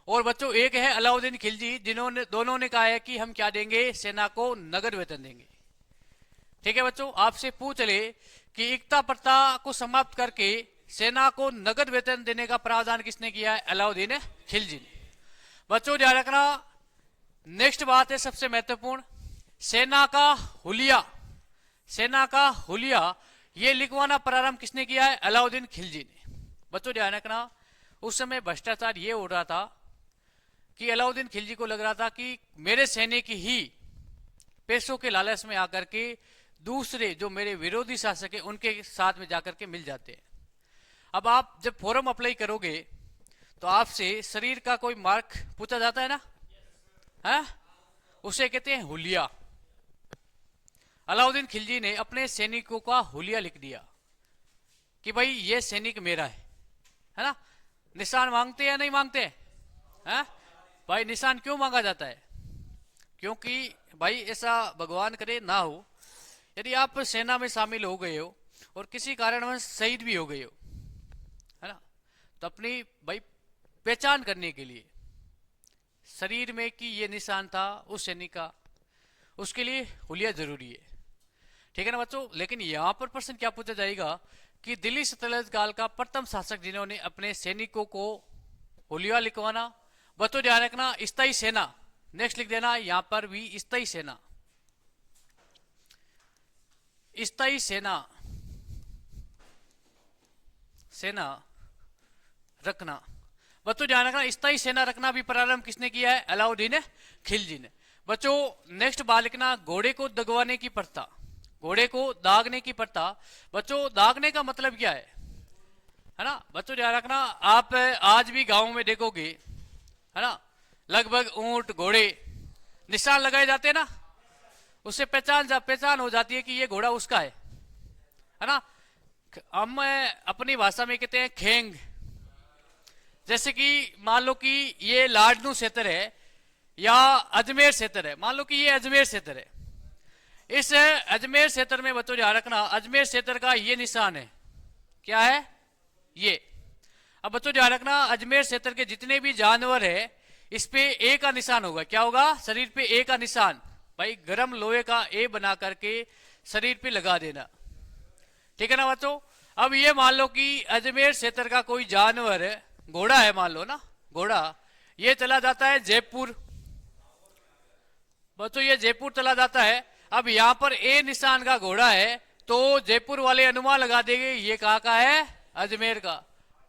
Speaker 1: और बच्चों एक है अलाउद्दीन खिलजी, जिन्होंने दोनों ने कहा है कि हम क्या देंगे, सेना को नगद वेतन देंगे। ठीक है बच्चों, आपसे पूछ ले कि एकता प्रथा को समाप्त करके सेना को नगद वेतन देने का प्रावधान किसने किया है? अलाउद्दीन खिलजी ने। बच्चों ध्यान रखना, नेक्स्ट बात है सबसे महत्वपूर्ण, सेना का हुलिया। सेना का हुलिया ये लिखवाना प्रारंभ किसने किया है? अलाउद्दीन खिलजी ने। बच्चों ध्यान रखना, उस समय भ्रष्टाचार ये हो रहा था कि अलाउद्दीन खिलजी को लग रहा था कि मेरे सैनिक ही पैसों के लालच में आकर के दूसरे जो मेरे विरोधी शासक है उनके साथ में जाकर के मिल जाते हैं। अब आप जब फॉर्म अप्लाई करोगे तो आपसे शरीर का कोई मार्क पूछा जाता है ना, है? उसे कहते हैं हुलिया। अलाउद्दीन खिलजी ने अपने सैनिकों का हुलिया लिख दिया कि भाई ये सैनिक मेरा है ना। निशान मांगते हैं या नहीं मांगते हैं? भाई निशान क्यों मांगा जाता है? क्योंकि भाई ऐसा भगवान करे ना हो, यदि आप सेना में शामिल हो गए हो और किसी कारणवश शहीद भी हो गए हो, है ना, तो अपनी भाई पहचान करने के लिए शरीर में कि ये निशान था उस सैनिक का, उसके लिए हुलिया जरूरी है। ठीक है ना बच्चों। लेकिन यहां पर प्रश्न क्या पूछा जाएगा कि दिल्ली सल्तनत काल का प्रथम शासक जिन्होंने अपने सैनिकों को हुलिया लिखवाना। बच्चों ध्यान रखना, स्थायी सेना, नेक्स्ट लिख देना यहां पर भी स्थायी सेना। स्थायी सेना, सेना रखना। बच्चों ध्यान रखना, स्थायी सेना रखना भी प्रारंभ किसने किया है? अलाउद्दीन खिलजी ने। बच्चों नेक्स्ट बात लिखना, घोड़े को दगवाने की प्रथा, घोड़े को दागने की प्रथा। बच्चों दागने का मतलब क्या है ना? बच्चों ध्यान रखना, आप आज भी गांव में देखोगे, है ना, लगभग ऊंट घोड़े निशान लगाए जाते हैं ना, उससे पहचान हो जाती है कि ये घोड़ा उसका है ना। हम अपनी भाषा में कहते हैं खेंग। जैसे कि मान लो कि ये लाडनू क्षेत्र है या अजमेर क्षेत्र है, मान लो कि ये अजमेर क्षेत्र है। इस अजमेर क्षेत्र में बच्चों ध्यान रखना, अजमेर क्षेत्र का ये निशान है, क्या है ये। अब बच्चों ध्यान रखना, अजमेर क्षेत्र के जितने भी जानवर है इस पे ए का निशान होगा। क्या होगा? शरीर पे ए का निशान। भाई गरम लोहे का ए बना करके शरीर पे लगा देना। ठीक है ना बच्चों। अब ये मान लो कि अजमेर क्षेत्र का कोई जानवर है, घोड़ा है मान लो ना, घोड़ा, ये चला जाता है जयपुर। बच्चों ये जयपुर चला जाता है। अब यहां पर ए निशान का घोड़ा है तो जयपुर वाले अनुमान लगा देंगे ये कहाँ का है? अजमेर का,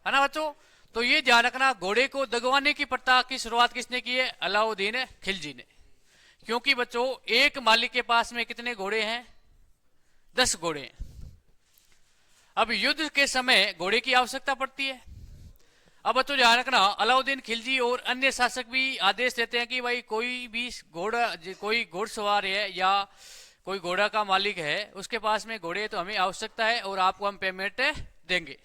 Speaker 1: है ना बच्चों। तो ये ध्यान रखना, घोड़े को दगवाने की प्रथा की शुरुआत किसने की है? अलाउद्दीन खिलजी ने। क्योंकि बच्चों एक मालिक के पास में कितने घोड़े हैं? 10 घोड़े हैं। अब युद्ध के समय घोड़े की आवश्यकता पड़ती है। अब बच्चों ध्यान रखना, अलाउद्दीन खिलजी और अन्य शासक भी आदेश देते हैं कि भाई कोई भी घोड़ा, कोई घोड़सवार है या कोई घोड़ा का मालिक है, उसके पास में घोड़े तो हमें आवश्यकता है और आपको हम पेमेंट देंगे।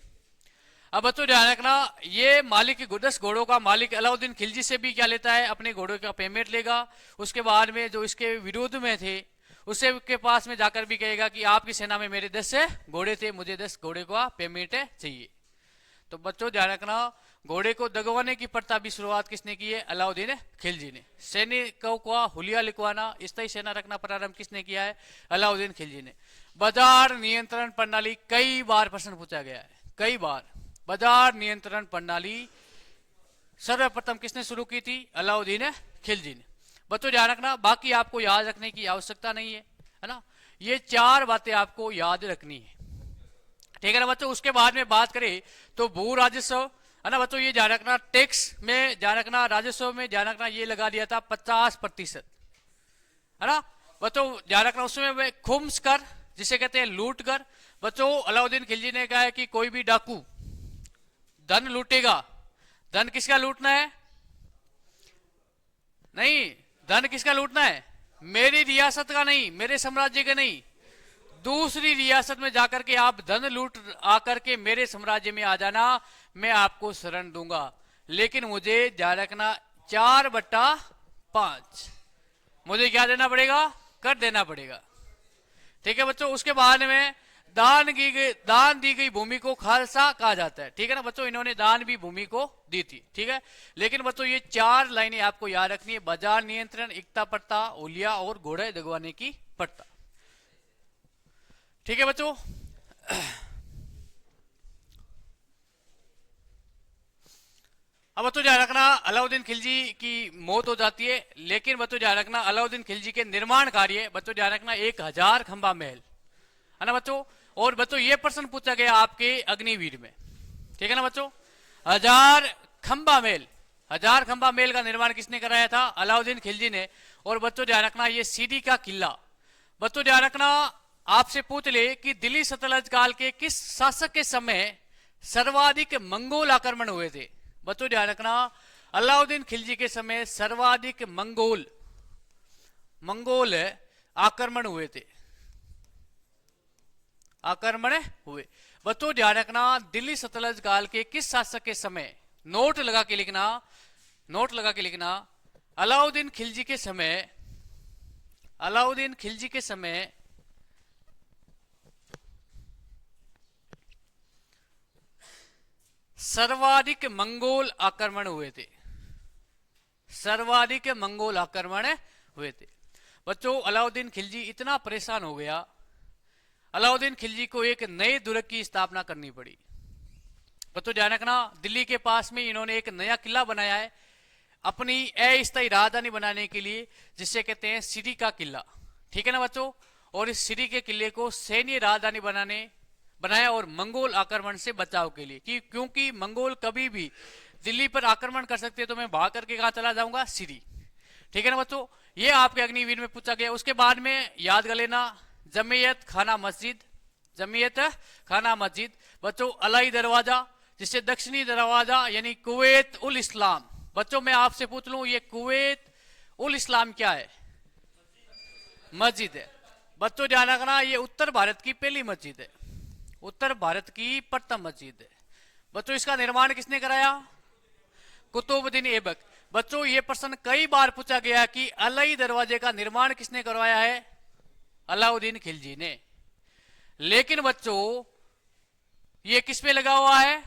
Speaker 1: अब बच्चों ध्यान रखना, ये मालिक 10 घोड़ों का मालिक अलाउद्दीन खिलजी से भी क्या लेता है? अपने घोड़ों का पेमेंट लेगा। उसके बाद में जो इसके विरोध में थे उससे के पास में जाकर भी कहेगा कि आपकी सेना में मेरे 10 घोड़े थे, मुझे 10 घोड़े का पेमेंट चाहिए। तो बच्चों ध्यान रखना, घोड़े को दगवाने की प्रथा भी शुरुआत किसने की है? अलाउद्दीन खिलजी ने। सैनिकों का हुलिया लिखवाना, स्थायी सेना रखना प्रारंभ किसने किया है? अलाउद्दीन खिलजी ने। बाजार नियंत्रण प्रणाली, कई बार प्रश्न पूछा गया है, कई बार। बाजार नियंत्रण प्रणाली सर्वप्रथम किसने शुरू की थी? अलाउद्दीन खिलजी ने। बच्चों ध्यान रखना, बाकी आपको याद रखने की आवश्यकता नहीं है ना। ये 4 बातें आपको याद रखनी है। ठीक है ना बच्चों। उसके बाद में बात करें तो भू राजस्व, है ना बच्चों, ये ध्यान रखना, टैक्स में ध्यान रखना, राजस्व में ध्यान रखना, ये लगा दिया था 50%, है ना बच्चों। ध्यान रखना, उसमें खुम्स कर जिसे कहते हैं लूट कर। बच्चों अलाउद्दीन खिलजी ने कहा है कि कोई भी डाकू धन लूटेगा, धन किसका लूटना है? नहीं, धन किसका लूटना है? मेरी रियासत का नहीं, मेरे साम्राज्य का नहीं, दूसरी रियासत में जाकर के आप धन लूट आकर के मेरे साम्राज्य में आ जाना, मैं आपको शरण दूंगा, लेकिन मुझे ध्यान रखना 4/5 मुझे क्या देना पड़ेगा, कर देना पड़ेगा। ठीक है बच्चों। उसके बाद में दान दी गई भूमि को खालसा कहा जाता है। ठीक है ना बच्चों, इन्होंने दान भी भूमि को दी थी। ठीक है, लेकिन बच्चों ये 4 लाइनें आपको याद रखनी है, बाजार नियंत्रण, इकता प्रथा, ओलिया और घोड़े दगवाने की प्रथा। ठीक है बच्चों। अब बच्चों ध्यान रखना, अलाउद्दीन खिलजी की मौत हो जाती है, लेकिन बच्चों ध्यान रखना अलाउद्दीन खिलजी के निर्माण कार्य, बच्चों ध्यान रखना 1000 खंबा महल है ना बच्चों। और बच्चों ये प्रश्न पूछा गया आपके अग्निवीर में। ठीक है ना बच्चों, 1000 खंबा महल का निर्माण किसने कराया था, अलाउद्दीन खिलजी ने। और बच्चों ध्यान रखना ये सीडी का किला, बच्चों ध्यान रखना आपसे पूछ ले कि दिल्ली सल्तनत काल के किस शासक के समय सर्वाधिक मंगोल आक्रमण हुए थे। बच्चों ध्यान रखना अलाउद्दीन खिलजी के समय सर्वाधिक मंगोल आक्रमण हुए थे, बच्चों ध्यान रखना दिल्ली सल्तनत काल के किस शासक के समय, नोट लगा के लिखना, अलाउद्दीन खिलजी के समय सर्वाधिक मंगोल आक्रमण हुए थे, बच्चों अलाउद्दीन खिलजी इतना परेशान हो गया, अलाउद्दीन खिलजी को एक नए दुर्ग की स्थापना करनी पड़ी। बच्चों ध्यान रखना दिल्ली के पास में इन्होंने एक नया किला बनाया है अपनी अस्थायी राजधानी बनाने के लिए, जिसे कहते हैं सीडी का किला। ठीक है ना बच्चों, और इस सीडी के किले को सैन्य राजधानी बनाया और मंगोल आक्रमण से बचाव के लिए, क्योंकि मंगोल कभी भी दिल्ली पर आक्रमण कर सकते हैं, तो मैं भाग करके कहां चला जाऊंगा, सीडी। ठीक है ना बच्चों, ये आपके अग्निवीर में पूछा गया। उसके बाद में याद कर लेना जमीयत खाना मस्जिद, बच्चों अलाई दरवाजा, जिससे दक्षिणी दरवाजा यानी कुवैत उल इस्लाम। बच्चों मैं आपसे पूछ लूं ये कुवैत उल इस्लाम क्या है, मस्जिद है। बच्चों ध्यान रखना ये उत्तर भारत की पहली मस्जिद है, उत्तर भारत की प्रथम मस्जिद है। बच्चों इसका निर्माण किसने कराया, कुतुबुद्दीन ऐबक। बच्चों ये प्रश्न कई बार पूछा गया कि अलाई दरवाजे का निर्माण किसने करवाया है, अलाउद्दीन खिलजी ने। लेकिन बच्चों ये किस पे लगा हुआ है,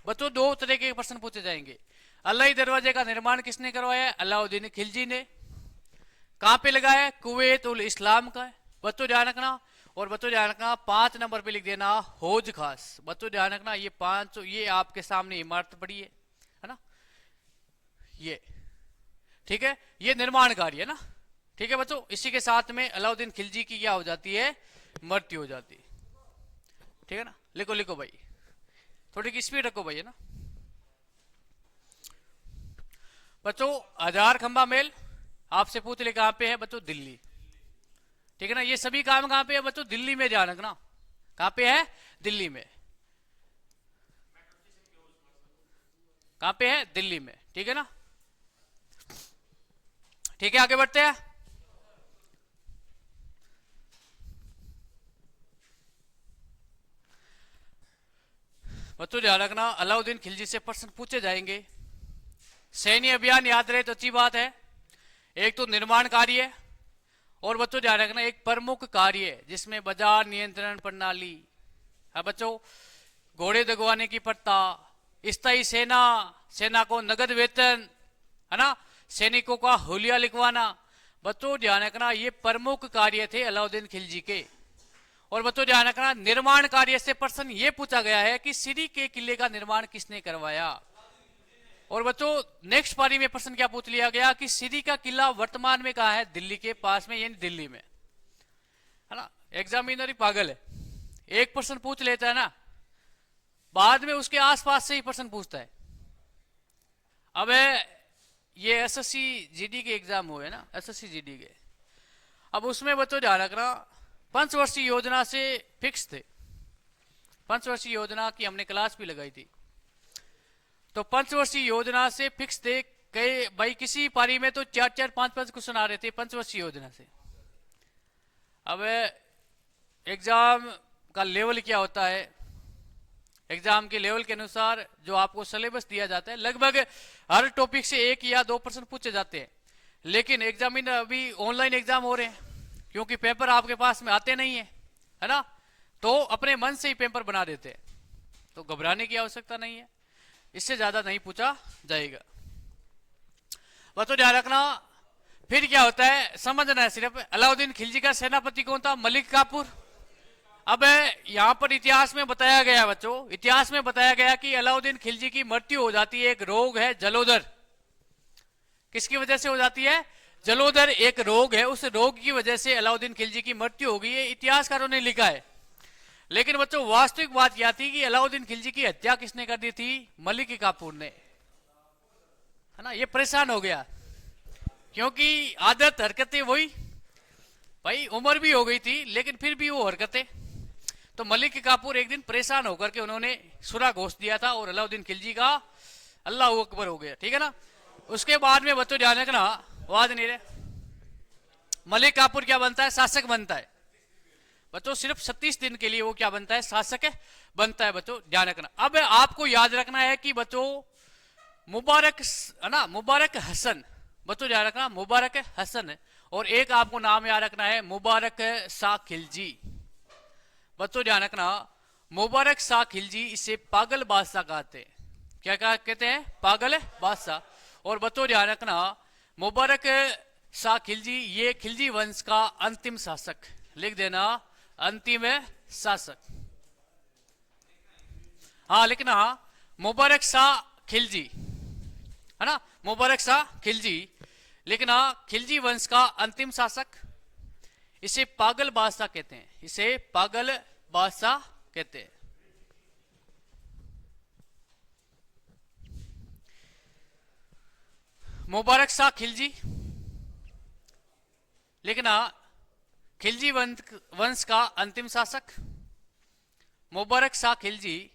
Speaker 1: बच्चों 2 तरह के प्रश्न पूछे जाएंगे। अलाई दरवाजे का निर्माण किसने करवाया है, अलाउद्दीन खिलजी ने। कहां पे लगा है, कुवैत उल इस्लाम का है। बच्चों ध्यान रखना, और बच्चों ध्यान रखना 5 नंबर पे लिख देना हौज खास। बच्चों ध्यान रखना ये 5, ये आपके सामने इमारत पड़ी है ना, ये ठीक है, ये निर्माण कार्य है ना। ठीक है बच्चों, इसी के साथ में अलाउद्दीन खिलजी की क्या हो जाती है, मृत्यु हो जाती है। ठीक है ना, लिखो भाई, थोड़ी की स्पीड रखो भाई, है ना बच्चों। 1000 खंबा महल आपसे पूछ ले कहां पे है, बच्चों दिल्ली। ठीक है ना, ये सभी काम कहां पे है बच्चों, दिल्ली में ध्यान रखना, कहां पे है, दिल्ली में। कहां पे है, दिल्ली में। ठीक है ना, ठीक है आगे बढ़ते हैं। बच्चों ध्यान रखना अलाउद्दीन खिलजी से प्रश्न पूछे जाएंगे। सैन्य अभियान याद रहे तो अच्छी बात है, एक तो निर्माण कार्य, और बच्चों ध्यान रखना एक प्रमुख कार्य जिसमें बाजार नियंत्रण प्रणाली है बच्चों, घोड़े दगवाने की प्रथा, स्थायी सेना को नगद वेतन है ना, सैनिकों का हुलिया लिखवाना। बच्चों ध्यान रखना ये प्रमुख कार्य थे अलाउद्दीन खिलजी के। और बच्चों ध्यान रखना निर्माण कार्य से प्रश्न ये पूछा गया है कि सीडी के किले का निर्माण किसने करवाया। और बच्चों नेक्स्ट पारी में प्रश्न क्या पूछ लिया गया कि सीडी का किला वर्तमान में कहां है, दिल्ली के पास में, यानी दिल्ली में, है ना। एग्जामिनर ही पागल है, एक प्रश्न पूछ लेता है ना, बाद में उसके आसपास से ही प्रश्न पूछता है। अब ये एसएससी जीडी के एग्जाम हुए ना, एसएससी जीडी के, अब उसमें बच्चों ध्यान रखना पंचवर्षीय योजना से फिक्स थे, पंचवर्षीय योजना की हमने क्लास भी लगाई थी, तो पंचवर्षीय योजना से फिक्स थे। कई भाई किसी पारी में तो 4-4, 5-5 क्वेश्चन आ रहे थे पंचवर्षीय योजना से। अब एग्जाम का लेवल क्या होता है, एग्जाम के लेवल के अनुसार जो आपको सिलेबस दिया जाता है, लगभग हर टॉपिक से 1 या 2% पूछे जाते हैं। लेकिन एग्जामिनर अभी ऑनलाइन एग्जाम हो रहे हैं, क्योंकि पेपर आपके पास में आते नहीं है ना, तो अपने मन से ही पेपर बना देते हैं, तो घबराने की आवश्यकता नहीं है, इससे ज्यादा नहीं पूछा जाएगा। बस तो ध्यान रखना। फिर क्या होता है समझना है सिर्फ। अलाउद्दीन खिलजी का सेनापति कौन था? मलिक काफूर। अब यहां पर इतिहास में बताया गया बच्चों, इतिहास में बताया गया कि अलाउद्दीन खिलजी की मृत्यु हो जाती है, एक रोग है जलोदर। किसकी वजह से हो जाती है? जलोदर एक रोग है, उस रोग की वजह से अलाउद्दीन खिलजी की मृत्यु हो गई है, इतिहासकारों ने लिखा है। लेकिन बच्चों वास्तविक बात क्या थी कि अलाउद्दीन खिलजी की हत्या किसने कर दी थी? मलिक काफूर ने, है ना। ये परेशान हो गया, क्योंकि आदत हरकतें वही, भाई उम्र भी हो गई थी लेकिन फिर भी वो हरकतें। तो मलिक काफूर एक दिन परेशान होकर के उन्होंने सुरा घोष दिया था और अलाउद्दीन खिलजी का अल्लाह अकबर हो गया, ठीक है ना। उसके बाद में बच्चों ध्यान रखना, आवाज नहीं रहे, मलिक काफूर क्या बनता है? शासक बनता है बच्चों। सिर्फ 36 दिन के लिए वो क्या बनता है? शासक बनता है बच्चों, ध्यान रखना। अब आपको याद रखना है कि बच्चों मुबारक, है ना, मुबारक हसन, बच्चों ध्यान रखना, मुबारक हसन, और एक आपको नाम याद रखना है मुबारक शाह खिलजी। बच्चों ध्यान रखना, मुबारक शाह खिलजी, इसे पागल बादशाह कहते हैं। क्या कहते हैं? पागल बादशाह। और बच्चों ध्यान रखना, मुबारक शाह खिलजी ये खिलजी वंश का अंतिम शासक, लिख देना अंतिम शासक। हाँ लिखना, मुबारक शाह खिलजी, है ना, मुबारक शाह खिलजी लिखना, खिलजी वंश का अंतिम शासक। इसे पागल बादशाह कहते हैं, इसे पागल बादशाह कहते हैं। मुबारक शाह खिलजी लिखना, खिलजी वंश का अंतिम शासक। मुबारक शाह खिलजी,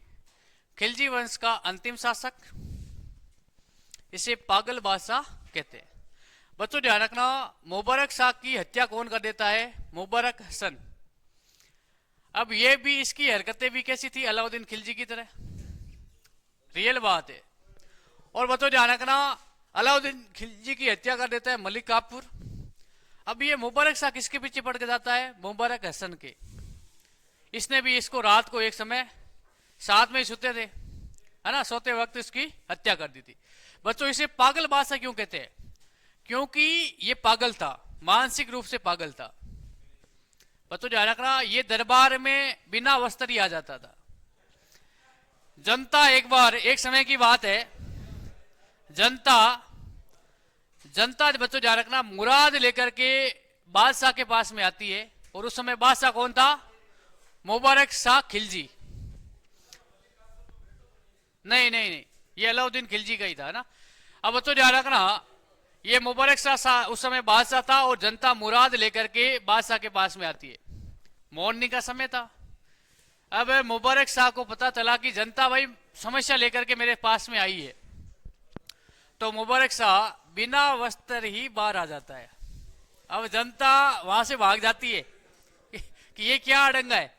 Speaker 1: खिलजी वंश का अंतिम शासक, इसे पागल बादशाह कहते हैं। बच्चों ध्यान रखना, मुबारक शाह की हत्या कौन कर देता है? मुबारक हसन। अब ये भी, इसकी हरकतें भी कैसी थी? अलाउद्दीन खिलजी की तरह, रियल बात है। और बच्चों ध्यान रखना, अलाउद्दीन खिलजी की हत्या कर देता है मलिक काफूर। अब ये मुबारक शाह किसके पीछे पड़ के जाता है? मुबारक हसन के। इसने भी इसको रात को एक समय साथ में ही सोते थे, है ना, सोते वक्त इसकी हत्या कर दी थी। बच्चों इसे पागल बादशाह क्यों कहते हैं? क्योंकि ये पागल था, मानसिक रूप से पागल था। बच्चों ध्यान रखना, ये दरबार में बिना वस्त्र ही आ जाता था। जनता एक बार, एक समय की बात है, जनता बच्चों ध्यान रखना, मुराद लेकर के बादशाह के पास में आती है। और उस समय बादशाह कौन था? मुबारक शाह खिलजी। नहीं, ये अलाउद्दीन खिलजी का ही था ना। अब बच्चों ध्यान रखना, ये मुबारक शाह उस समय बादशाह था और जनता मुराद लेकर के बादशाह के पास में आती है। मॉर्निंग का समय था। अब मुबारक शाह को पता चला कि जनता भाई समस्या लेकर के मेरे पास में आई है, तो मुबारक शाह बिना वस्त्र ही बाहर आ जाता है। अब जनता वहां से भाग जाती है कि ये क्या अड़ंगा है।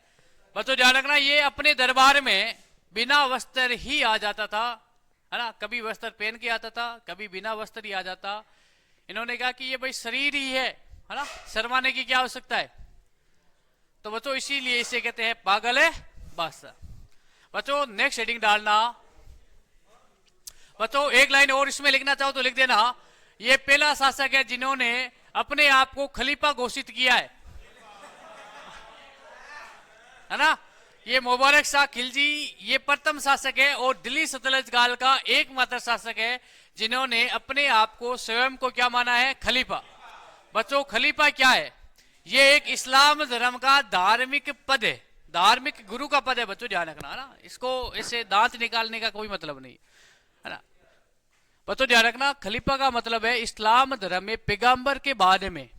Speaker 1: बच्चों ध्यान रखना, ये अपने दरबार में बिना वस्त्र ही आ जाता था, है ना, कभी वस्त्र पहन के आता था, कभी बिना वस्त्र ही आ जाता। इन्होंने कहा कि ये भाई शरीर ही है ना, शर्माने की क्या आवश्यकता है। तो बच्चों इसीलिए इसे कहते हैं पागल है बादशाह। बच्चों नेक्स्ट हेडिंग डालना। बच्चों एक लाइन और इसमें लिखना चाहो तो लिख देना, ये पहला शासक है जिन्होंने अपने आप को खलीफा घोषित किया है ना। ये मुबारक शाह खिलजी ये प्रथम शासक है और दिल्ली सल्तनत काल का एकमात्र शासक है जिन्होंने अपने आप को स्वयं को क्या माना है? खलीफा। बच्चों खलीफा क्या है? ये एक इस्लाम धर्म का धार्मिक पद है, धार्मिक गुरु का पद है। बच्चों ध्यान रखना, है ना, इसको ऐसे दांत निकालने का कोई मतलब नहीं, है ना। बच्चों ध्यान रखना, खलीफा का मतलब है इस्लाम धर्म में पैगंबर के बाद में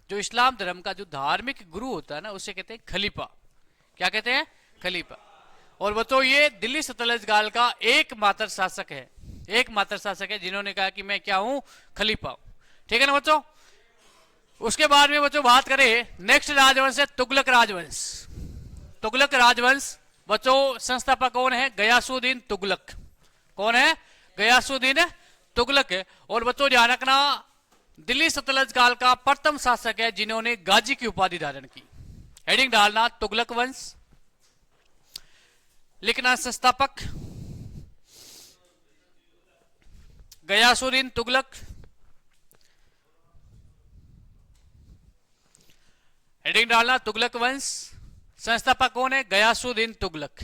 Speaker 1: जो इस्लाम धर्म का जो धार्मिक गुरु होता है ना, उसे कहते हैं खलीफा। क्या कहते हैं? खलीफा। और बच्चों ये दिल्ली सल्तनत काल का एकमात्र शासक है, एकमात्र शासक है जिन्होंने कहा कि मैं क्या हूं? खलीफा हूं। ठीक है ना बच्चों? उसके बाद में बच्चों बात करें नेक्स्ट राजवंश है तुगलक राजवंश। तुगलक राजवंश बच्चों संस्थापक कौन है? गयासुद्दीन तुगलक। कौन है? गयासुद्दीन तुगलक है। और बच्चों ध्यान रखना दिल्ली सल्तनत काल का प्रथम शासक है जिन्होंने गाजी की उपाधि धारण की। हेडिंग डालना तुगलक वंश, लिखना संस्थापक गयासुद्दीन तुगलक। हेडिंग डालना तुगलक वंश, संस्थापक कौन है? गयासुद्दीन तुगलक।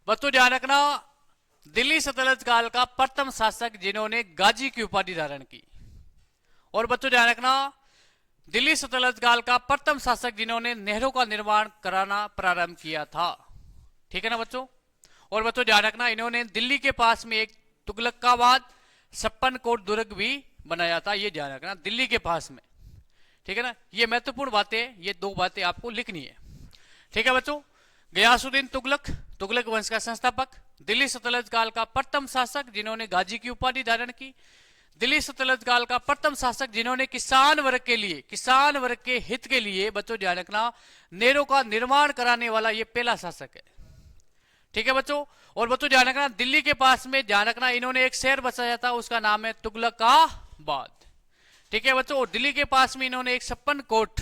Speaker 1: बच्चों ध्यान रखना दिल्ली सल्तनत काल का प्रथम शासक जिन्होंने गाजी की उपाधि धारण की। और बच्चों ध्यान रखना दिल्ली सल्तनत काल का प्रथम शासक जिन्होंने नहरों का निर्माण कराना प्रारंभ किया था। ठीक है ना बच्चों? और बच्चों ध्यान रखना इन्होंने दिल्ली के पास में एक तुगलकाबाद 56 कोट दुर्ग भी बनाया था। ये ध्यान रखना दिल्ली के पास में। ठीक है ना? ये महत्वपूर्ण बातें, ये दो बातें आपको लिखनी है। ठीक है बच्चों? गयासुद्दीन तुगलक, तुगलक वंश का संस्थापक, दिल्ली सल्तनत काल का प्रथम शासक जिन्होंने गाजी की उपाधि धारण की, दिल्ली सल्तनत काल का प्रथम शासक जिन्होंने किसान वर्ग के लिए, किसान वर्ग के हित के लिए बच्चों ध्यान रखना नहरों का निर्माण कराने वाला ये पहला शासक है। ठीक है बच्चों? और बच्चों ध्यान रखना दिल्ली के पास में ध्यान रखना इन्होंने एक शहर बसाया था, उसका नाम है तुगलकाबाद। ठीक है बच्चों? और दिल्ली के पास में इन्होंने एक 56 कोट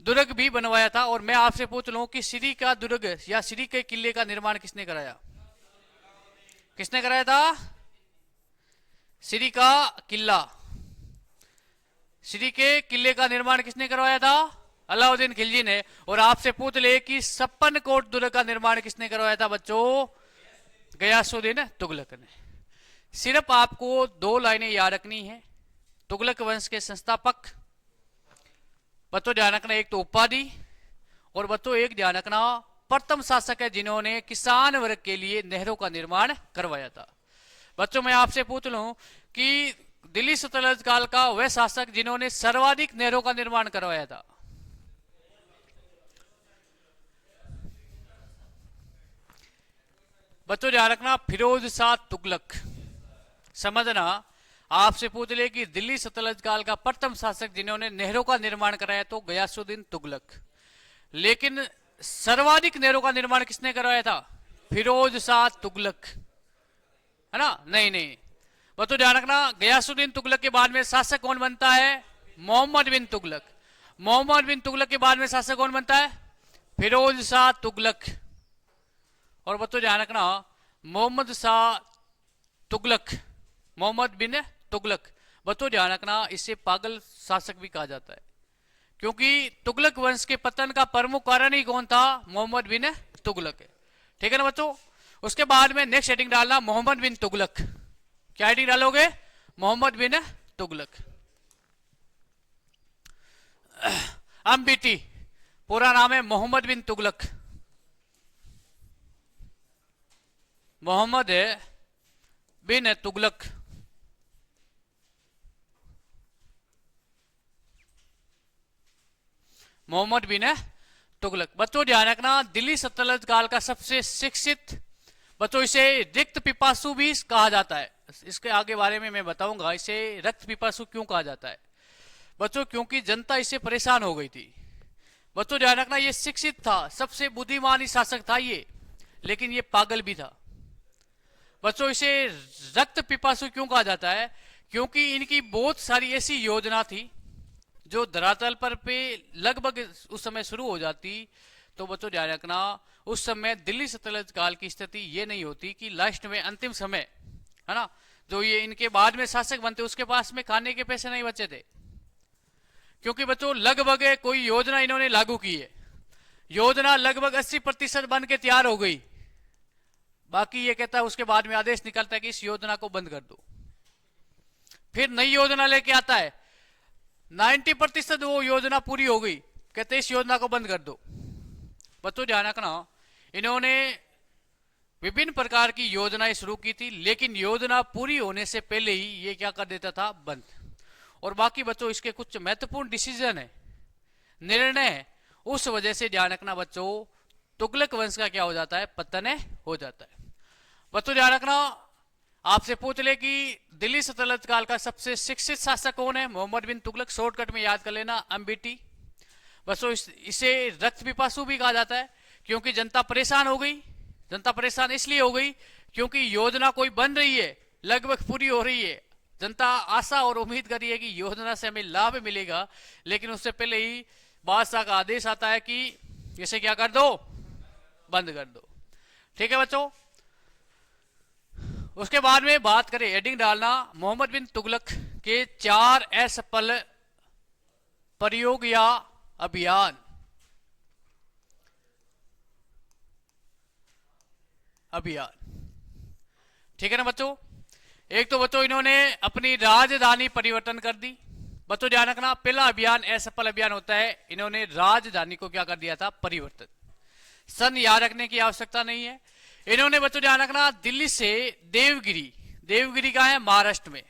Speaker 1: दुर्ग भी बनवाया था। और मैं आपसे पूछ लूं कि श्री का दुर्ग या श्री के किले का निर्माण किसने कराया? किसने कराया था? श्री का किला, श्री के किले का निर्माण किसने करवाया था? अलाउद्दीन खिलजी ने। और आपसे पूछ ले कि 56 कोट दुर्ग का निर्माण किसने करवाया था बच्चों? गयासुद्दीन तुगलक ने। सिर्फ आपको दो लाइनें याद रखनी है। तुगलक वंश के संस्थापक बच्चों ध्यान रखना, एक तो उपाधि, और बच्चों एक ध्यान रखना प्रथम शासक है जिन्होंने किसान वर्ग के लिए नहरों का निर्माण करवाया था। बच्चों मैं आपसे पूछ लूं कि दिल्ली सल्तनत काल का वह शासक जिन्होंने सर्वाधिक नहरों का निर्माण करवाया था? बच्चों ध्यान रखना फिरोज शाह तुगलक। समझना आपसे पूछ ले कि दिल्ली सल्तनत काल का प्रथम शासक जिन्होंने नहरों का निर्माण कराया तो गयासुद्दीन तुगलक, लेकिन सर्वाधिक नहरों का निर्माण किसने करवाया था? फिरोज शाह तुगलक, है ना? नहीं नहीं बच्चों ध्यान रखना गयासुद्दीन तुगलक के बाद में शासक कौन बनता है? मोहम्मद बिन तुगलक। मोहम्मद बिन तुगलक के बाद में शासक कौन बनता है? फिरोज शाह तुगलक। और बच्चों ध्यान रखना मोहम्मद शाह तुगलक, मोहम्मद बिन तुगलक, बच्चों ध्यान रखना इसे पागल शासक भी कहा जाता है, क्योंकि तुगलक वंश के पतन का प्रमुख कारण ही कौन था? मोहम्मद बिन तुगलक है। ठीक है ना बच्चों? उसके बाद में नेक्स्ट हेडिंग डालना मोहम्मद बिन तुगलक। क्या हेडिंग डालोगे? मोहम्मद बिन तुगलक। एमबीटी पूरा नाम है मोहम्मद बिन तुगलक। मोहम्मद बिन तुगलक। मोहम्मद बिन तुगलक बच्चों ध्यान रखना दिल्ली सल्तनत काल का सबसे शिक्षित, बच्चों इसे रिक्त पिपासु भी कहा जाता है। इसके आगे बारे में मैं बताऊंगा इसे रक्त पिपासु क्यों कहा जाता है बच्चों, क्योंकि जनता इससे परेशान हो गई थी। बच्चों ध्यान रखना ये शिक्षित था, सबसे बुद्धिमान शासक था ये, लेकिन ये पागल भी था। बच्चों इसे रक्त पिपासु क्यों कहा जाता है? क्योंकि इनकी बहुत सारी ऐसी योजना थी जो धरातल पर पे लगभग उस समय शुरू हो जाती। तो बच्चों ध्यान रखना उस समय दिल्ली सल्तनत काल की स्थिति ये नहीं होती कि लास्ट में अंतिम समय, है ना, जो ये इनके बाद में शासक बनते उसके पास में खाने के पैसे नहीं बचे थे, क्योंकि बच्चों लगभग कोई योजना इन्होंने लागू की है, योजना लगभग 80% बन के तैयार हो गई, बाकी ये कहता है उसके बाद में आदेश निकलता है कि इस योजना को बंद कर दो, फिर नई योजना लेके आता है, 90% वो योजना पूरी हो गई, कहते इस योजना को बंद कर दो। बच्चों ध्यान रखना इन्होंने विभिन्न प्रकार की योजनाएं शुरू की थी, लेकिन योजना पूरी होने से पहले ही ये क्या कर देता था? बंद। और बाकी बच्चों इसके कुछ महत्वपूर्ण डिसीजन है, निर्णय है, उस वजह से ध्यान रखना बच्चों तुगलक वंश का क्या हो जाता है? पतन हो जाता है। बच्चों ध्यान रखना आपसे पूछ ले कि दिल्ली सल्तनत काल का सबसे शिक्षित शासक कौन है? मोहम्मद बिन तुगलक। शॉर्टकट में याद कर लेना, एमबीटी। बसो इसे रक्त पिपासु भी कहा जाता है, क्योंकि जनता परेशान हो गई। जनता परेशान इसलिए हो गई क्योंकि योजना कोई बन रही है, लगभग पूरी हो रही है। जनता आशा और उम्मीद कर रही है कि योजना से हमें लाभ मिलेगा, लेकिन उससे पहले ही बादशाह का आदेश आता है कि इसे क्या कर दो, बंद कर दो। ठीक है बच्चों। उसके बाद में बात करें हेडिंग डालना, मोहम्मद बिन तुगलक के 4 असफल प्रयोग या अभियान। ठीक है ना बच्चों। एक तो बच्चों इन्होंने अपनी राजधानी परिवर्तन कर दी। बच्चों ध्यान रखना, पहला अभियान असफल अभियान होता है, इन्होंने राजधानी को क्या कर दिया था, परिवर्तन। सन याद रखने की आवश्यकता नहीं है। इन्होंने बच्चों ध्यान रखना दिल्ली से देवगिरी, देवगिरी का है महाराष्ट्र में।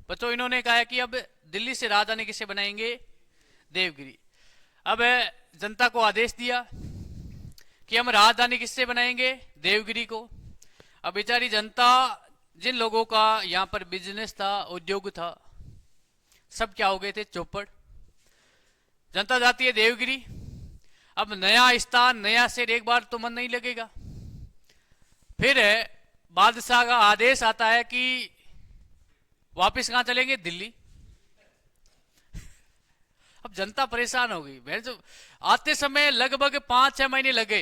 Speaker 1: बच्चों इन्होंने कहा है कि अब दिल्ली से राजधानी किसे बनाएंगे, देवगिरी। अब जनता को आदेश दिया कि हम राजधानी किससे बनाएंगे, देवगिरी को। अब बेचारी जनता, जिन लोगों का यहां पर बिजनेस था, उद्योग था, सब क्या हो गए थे, चौपड़। जनता जाती है देवगिरी। अब नया स्थान, नया शहर, एक बार तो मन नहीं लगेगा। फिर बादशाह का आदेश आता है कि वापस कहां चलेंगे, दिल्ली। अब जनता परेशान हो गई। जो आते समय लगभग 5-6 महीने लगे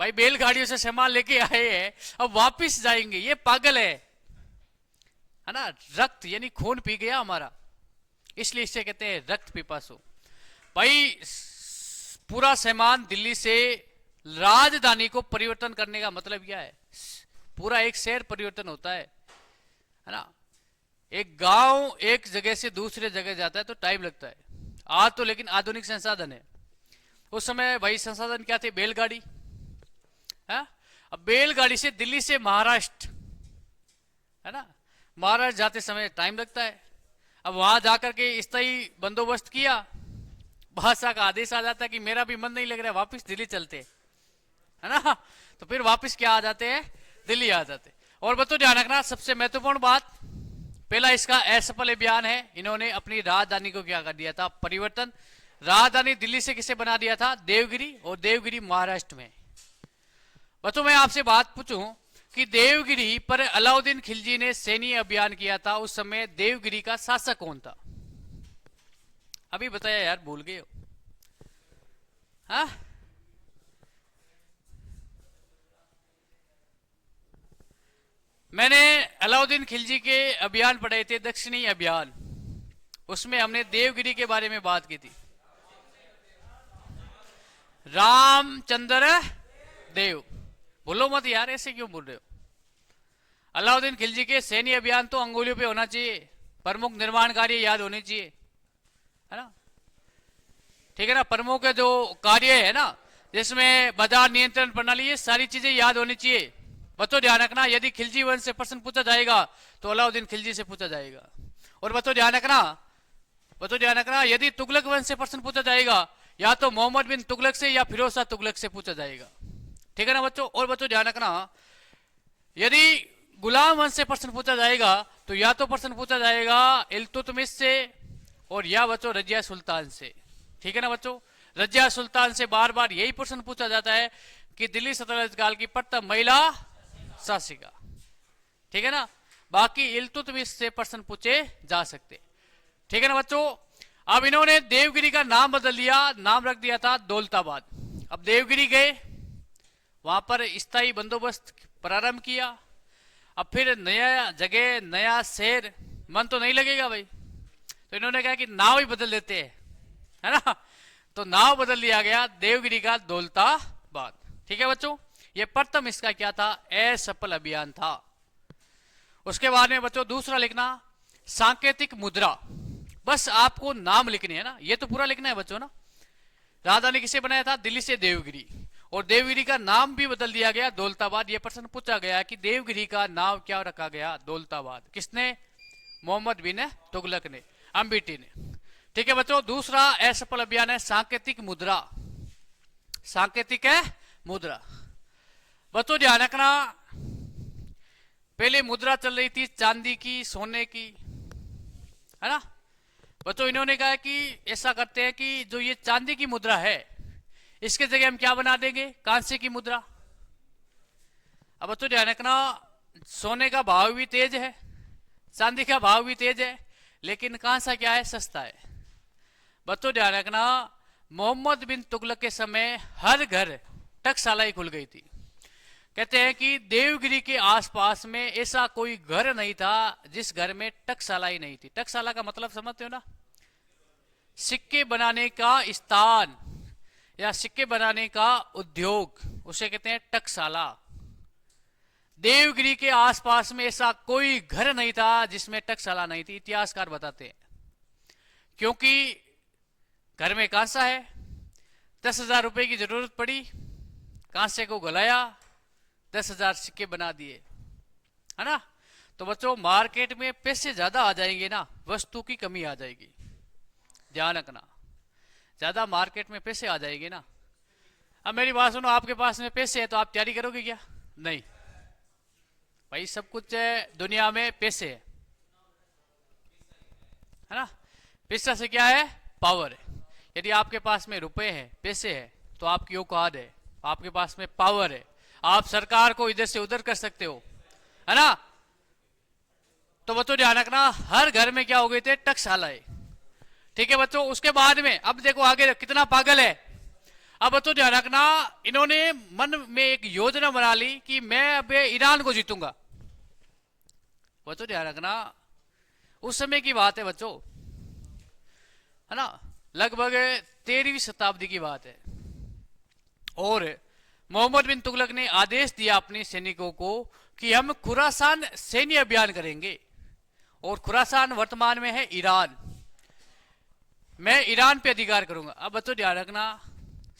Speaker 1: भाई, बैलगाड़ियों से सामान लेके आए हैं, अब वापस जाएंगे, ये पागल है ना। रक्त यानी खून पी गया हमारा, इसलिए इसे कहते हैं रक्त पिपासु। भाई पूरा सामान दिल्ली से राजधानी को परिवर्तन करने का मतलब क्या है, पूरा एक शहर परिवर्तन होता है ना। एक गांव एक जगह से दूसरे जगह जाता है तो टाइम लगता है। आज तो लेकिन आधुनिक संसाधन है, उस समय भाई संसाधन क्या थे, बैलगाड़ी है। अब बैलगाड़ी से दिल्ली से महाराष्ट्र, है ना, महाराष्ट्र जाते समय टाइम लगता है। अब वहां जाकर के स्थायी बंदोबस्त किया, बादशाह का आदेश आ जाता है कि मेरा भी मन नहीं लग रहा है, वापस दिल्ली चलते, है ना। तो फिर वापस क्या आ जाते हैं, दिल्ली आ जाते। और बच्चों ध्यान रखना, सबसे महत्वपूर्ण बात, पहला इसका असफल अभियान है, इन्होंने अपनी राजधानी को क्या कर दिया था, परिवर्तन। राजधानी दिल्ली से किसे बना दिया था, देवगिरी, और देवगिरी महाराष्ट्र में। बच्चों मैं आपसे बात पूछूं कि देवगिरी पर अलाउद्दीन खिलजी ने सैन्य अभियान किया था, उस समय देवगिरी का शासक कौन था? अभी बताया यार, भूल गए हो। हाँ, मैंने अलाउद्दीन खिलजी के अभियान पढ़े थे, दक्षिणी अभियान, उसमें हमने देवगिरी के बारे में बात की थी। रामचंद्र देव, बोलो मत यार, ऐसे क्यों बोल रहे हो। अलाउद्दीन खिलजी के सैन्य अभियान तो अंगुलियों पे होना चाहिए, प्रमुख निर्माण कार्य याद होने चाहिए, है ना। ठीक है ना, प्रमुख जो कार्य है ना, जिसमें बाजार नियंत्रण प्रणाली, ये सारी चीजें याद होनी चाहिए। बच्चों ध्यान रखना, यदि खिलजी वंश से प्रश्न पूछा जाएगा तो अलाउद्दीन खिलजी से पूछा जाएगा। और बच्चों ध्यान रखना, यदि तुगलक वंश से प्रश्न पूछा जाएगा, या तो मोहम्मद बिन तुगलक से या फिरोज शाह तुगलक से पूछा जाएगा। ठीक है ना बच्चों। और बच्चों ध्यान रखना, यदि गुलाम वंश से प्रश्न पूछा जाएगा तो या तो प्रश्न पूछा जाएगा इल्तुतमिश से, और या बच्चों रजिया सुल्तान से। ठीक है ना बच्चों, रजिया सुल्तान से बार बार यही प्रश्न पूछा जाता है कि दिल्ली सल्तनत काल की प्रथम महिला शासिका। ठीक है ना, बाकी इल्तुतमिश से प्रश्न पूछे जा सकते। ठीक है ना बच्चों। अब इन्होंने देवगिरी का नाम बदल दिया, नाम रख दिया था दौलताबाद। अब देवगिरी गए, वहां पर स्थायी बंदोबस्त प्रारंभ किया। अब फिर नया जगह, नया शहर, मन तो नहीं लगेगा भाई, तो इन्होंने कहा कि नाव ही बदल देते हैं, है ना। तो नाव बदल दिया गया, देवगिरी का दौलताबाद। ठीक है बच्चों, ये प्रथम इसका क्या था, असफल अभियान था। उसके बाद में बच्चों दूसरा लिखना, सांकेतिक मुद्रा। बस आपको नाम लिखने है ना, ये तो पूरा लिखना है बच्चों ना। राजधानी किसे बनाया था, दिल्ली से देवगिरी, और देवगिरी का नाम भी बदल दिया गया दौलताबाद। ये प्रश्न पूछा गया कि देवगिरी का नाम क्या रखा गया, दौलताबाद। किसने, मोहम्मद बिन तुगलक ने, एमबीटी ने। ठीक है बच्चों, दूसरा असफल अभियान है सांकेतिक मुद्रा। सांकेतिक है मुद्रा। बच्चों ध्यान रखना, पहले मुद्रा चल रही थी चांदी की, सोने की, है ना। बच्चों इन्होंने कहा कि ऐसा करते हैं कि जो ये चांदी की मुद्रा है इसके जगह हम क्या बना देंगे, कांसे की मुद्रा। अब बच्चों ध्यान रखना, सोने का भाव भी तेज है, चांदी का भाव भी तेज है, लेकिन कांसा क्या है, सस्ता है। बच्चों ध्यान रखना, मोहम्मद बिन तुगलक के समय हर घर टकसालाई खुल गई थी। कहते हैं कि देवगिरी के आसपास में ऐसा कोई घर नहीं था जिस घर में टकसालाई नहीं थी। टकसाला का मतलब समझते हो ना, सिक्के बनाने का स्थान या सिक्के बनाने का उद्योग, उसे कहते हैं टकसाला। देवगिरी के आसपास में ऐसा कोई घर नहीं था जिसमें टकसाला नहीं थी, इतिहासकार बताते हैं। क्योंकि घर में कांसा है, 10,000 रुपए की जरूरत पड़ी, कांसे को गलाया, 10,000 सिक्के बना दिए, है ना। तो बच्चों मार्केट में पैसे ज्यादा आ जाएंगे ना, वस्तु की कमी आ जाएगी, ध्यान रखना। ज्यादा मार्केट में पैसे आ जाएंगे ना। अब मेरी बात सुनो, आपके पास में पैसे है तो आप तैयारी करोगे क्या, नहीं भाई, सब कुछ है दुनिया में पैसे है ना। पैसा से क्या है, पावर है। यदि आपके पास में रुपए है, पैसे है, तो आपकी औकात है, आपके पास में पावर है, आप सरकार को इधर से उधर कर सकते हो, है ना। तो बच्चों ध्यान रखना, हर घर में क्या हो गए थे, टकसालाएं। ठीक है बच्चों, उसके बाद में अब देखो आगे कितना पागल है। अब बच्चों ध्यान रखना, इन्होंने मन में एक योजना बना ली कि मैं अब ईरान को जीतूंगा। बच्चों ध्यान रखना, उस समय की बात है बच्चों, है ना, लगभग 13वीं शताब्दी की बात है। और मोहम्मद बिन तुगलक ने आदेश दिया अपने सैनिकों को कि हम खुरासान सैन्य अभियान करेंगे। और खुरासान वर्तमान में है ईरान, मैं ईरान पे अधिकार करूंगा। अब बच्चों ध्यान रखना,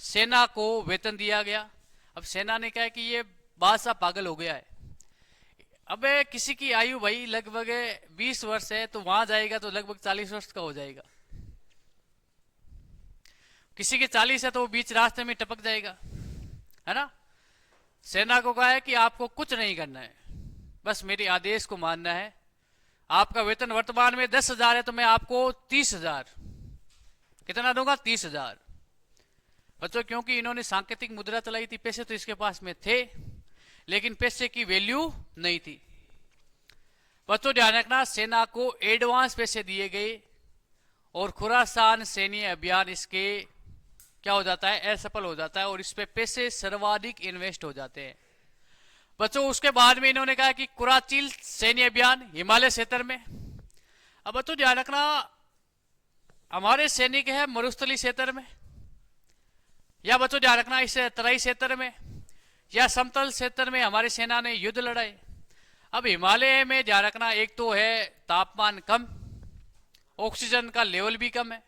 Speaker 1: सेना को वेतन दिया गया। अब सेना ने कहा कि ये बादशाह पागल हो गया है, अब किसी की आयु भाई लगभग 20 वर्ष है तो वहां जाएगा तो लगभग 40 वर्ष का हो जाएगा, किसी के 40 है तो वो बीच रास्ते में टपक जाएगा, है ना। सेना को कहा है कि आपको कुछ नहीं करना है, बस मेरे आदेश को मानना है। आपका वेतन वर्तमान में 10,000 है तो मैं आपको 30,000, कितना दूंगा, 30,000। बच्चों क्योंकि इन्होंने सांकेतिक मुद्रा चलाई थी, पैसे तो इसके पास में थे लेकिन पैसे की वैल्यू नहीं थी। बच्चों ध्यान रखना, सेना को एडवांस पैसे दिए गए और खुरासान सैन्य अभियान इसके क्या हो जाता है, असफल हो जाता है और इस पे पैसे सर्वाधिक इन्वेस्ट हो जाते हैं। बच्चों उसके बाद में इन्होंने कहा कि कुराचिल सैन्य अभियान हिमालय क्षेत्र में। अब बच्चों ध्यान रखना, हमारे सैनिक है मरुस्थली क्षेत्र में, या बच्चों ध्यान रखना इस तराई क्षेत्र में या समतल क्षेत्र में हमारी सेना ने युद्ध लड़ाए। अब हिमालय में ध्यान रखना, एक तो है तापमान कम, ऑक्सीजन का लेवल भी कम है।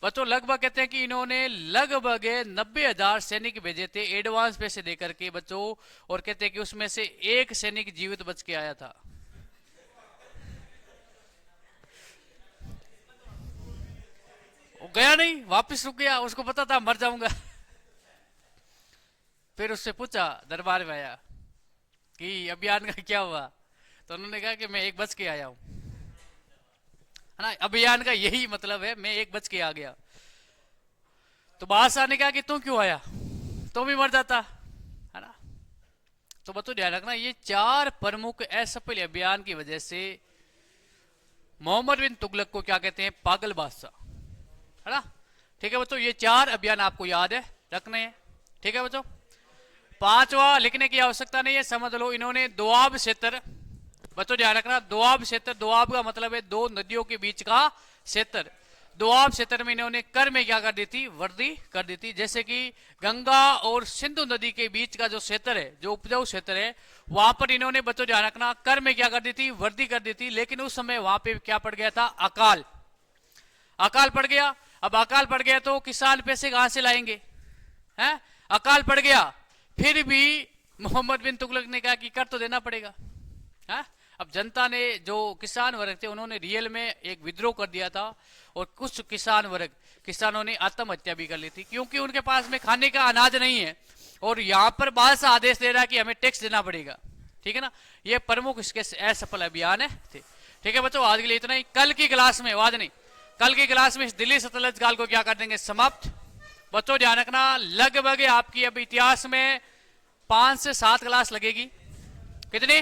Speaker 1: बच्चों लगभग कहते हैं कि इन्होंने लगभग 90,000 सैनिक भेजे थे एडवांस पैसे देकर के बच्चों, और कहते हैं कि उसमें से एक सैनिक जीवित बच के आया था। वो गया नहीं, वापस रुक गया, उसको पता था मर जाऊंगा। फिर उससे पूछा, दरबार में आया कि अभियान का क्या हुआ, तो उन्होंने कहा कि मैं एक बच के आया हूं, है ना। अभियान का यही मतलब है, मैं एक बच के आ गया। तो बादशाह ने कहा कि तू क्यों आया, तो भी मर जाता, है ना। तो बच्चों ध्यान रखना, ये 4 प्रमुख असफल अभियान की वजह से मोहम्मद बिन तुगलक को क्या कहते हैं, पागल बादशाह, है ना। ठीक है बच्चों, ये 4 अभियान आपको याद है रखने हैं। ठीक है बच्चों, 5वां लिखने की आवश्यकता नहीं है, समझ लो। इन्होंने दोआब क्षेत्र, बच्चों ध्यान रखना, दोआब क्षेत्र, दोआब का मतलब है 2 नदियों के बीच का क्षेत्र। दोआब क्षेत्र में इन्होंने कर में क्या कर दी थी, वृद्धि कर दी थी। जैसे कि गंगा और सिंधु नदी के बीच का जो क्षेत्र है, जो उपजाऊ क्षेत्र है, वहां पर इन्होंने बच्चों ध्यान रखना कर में क्या कर दी थी, वृद्धि कर दी थी। लेकिन उस समय वहां पे क्या पड़ गया था, अकाल, अकाल पड़ गया। अब अकाल पड़ गया तो किसान पैसे कहां से लाएंगे, हैं, अकाल पड़ गया। फिर भी मोहम्मद बिन तुगलक ने कहा कि कर तो देना पड़ेगा, है। अब जनता ने, जो किसान वर्ग थे, उन्होंने रियल में एक विद्रोह कर दिया था और कुछ किसानों ने आत्महत्या भी कर ली थी, क्योंकि उनके पास में खाने का अनाज नहीं है और यहां पर बादशाह आदेश दे रहा है कि हमें टैक्स देना पड़ेगा। ठीक है ना, ये प्रमुख इसके असफल अभियान है थे। ठीक है बच्चों, आज के लिए इतना ही। कल की क्लास में, आज नहीं, कल की क्लास में इस दिल्ली सल्तनत काल को क्या कर देंगे, समाप्त। बच्चों ध्यान रखना, लगभग आपकी अब इतिहास में 5 से 7 क्लास लगेगी। कितनी?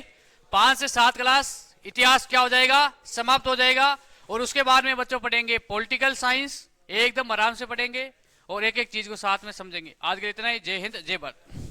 Speaker 1: 5 से 7 क्लास। इतिहास क्या हो जाएगा, समाप्त हो जाएगा। और उसके बाद में बच्चों पढ़ेंगे पॉलिटिकल साइंस, एकदम आराम से पढ़ेंगे और एक एक चीज को साथ में समझेंगे। आज के लिए इतना ही। जय हिंद, जय भारत।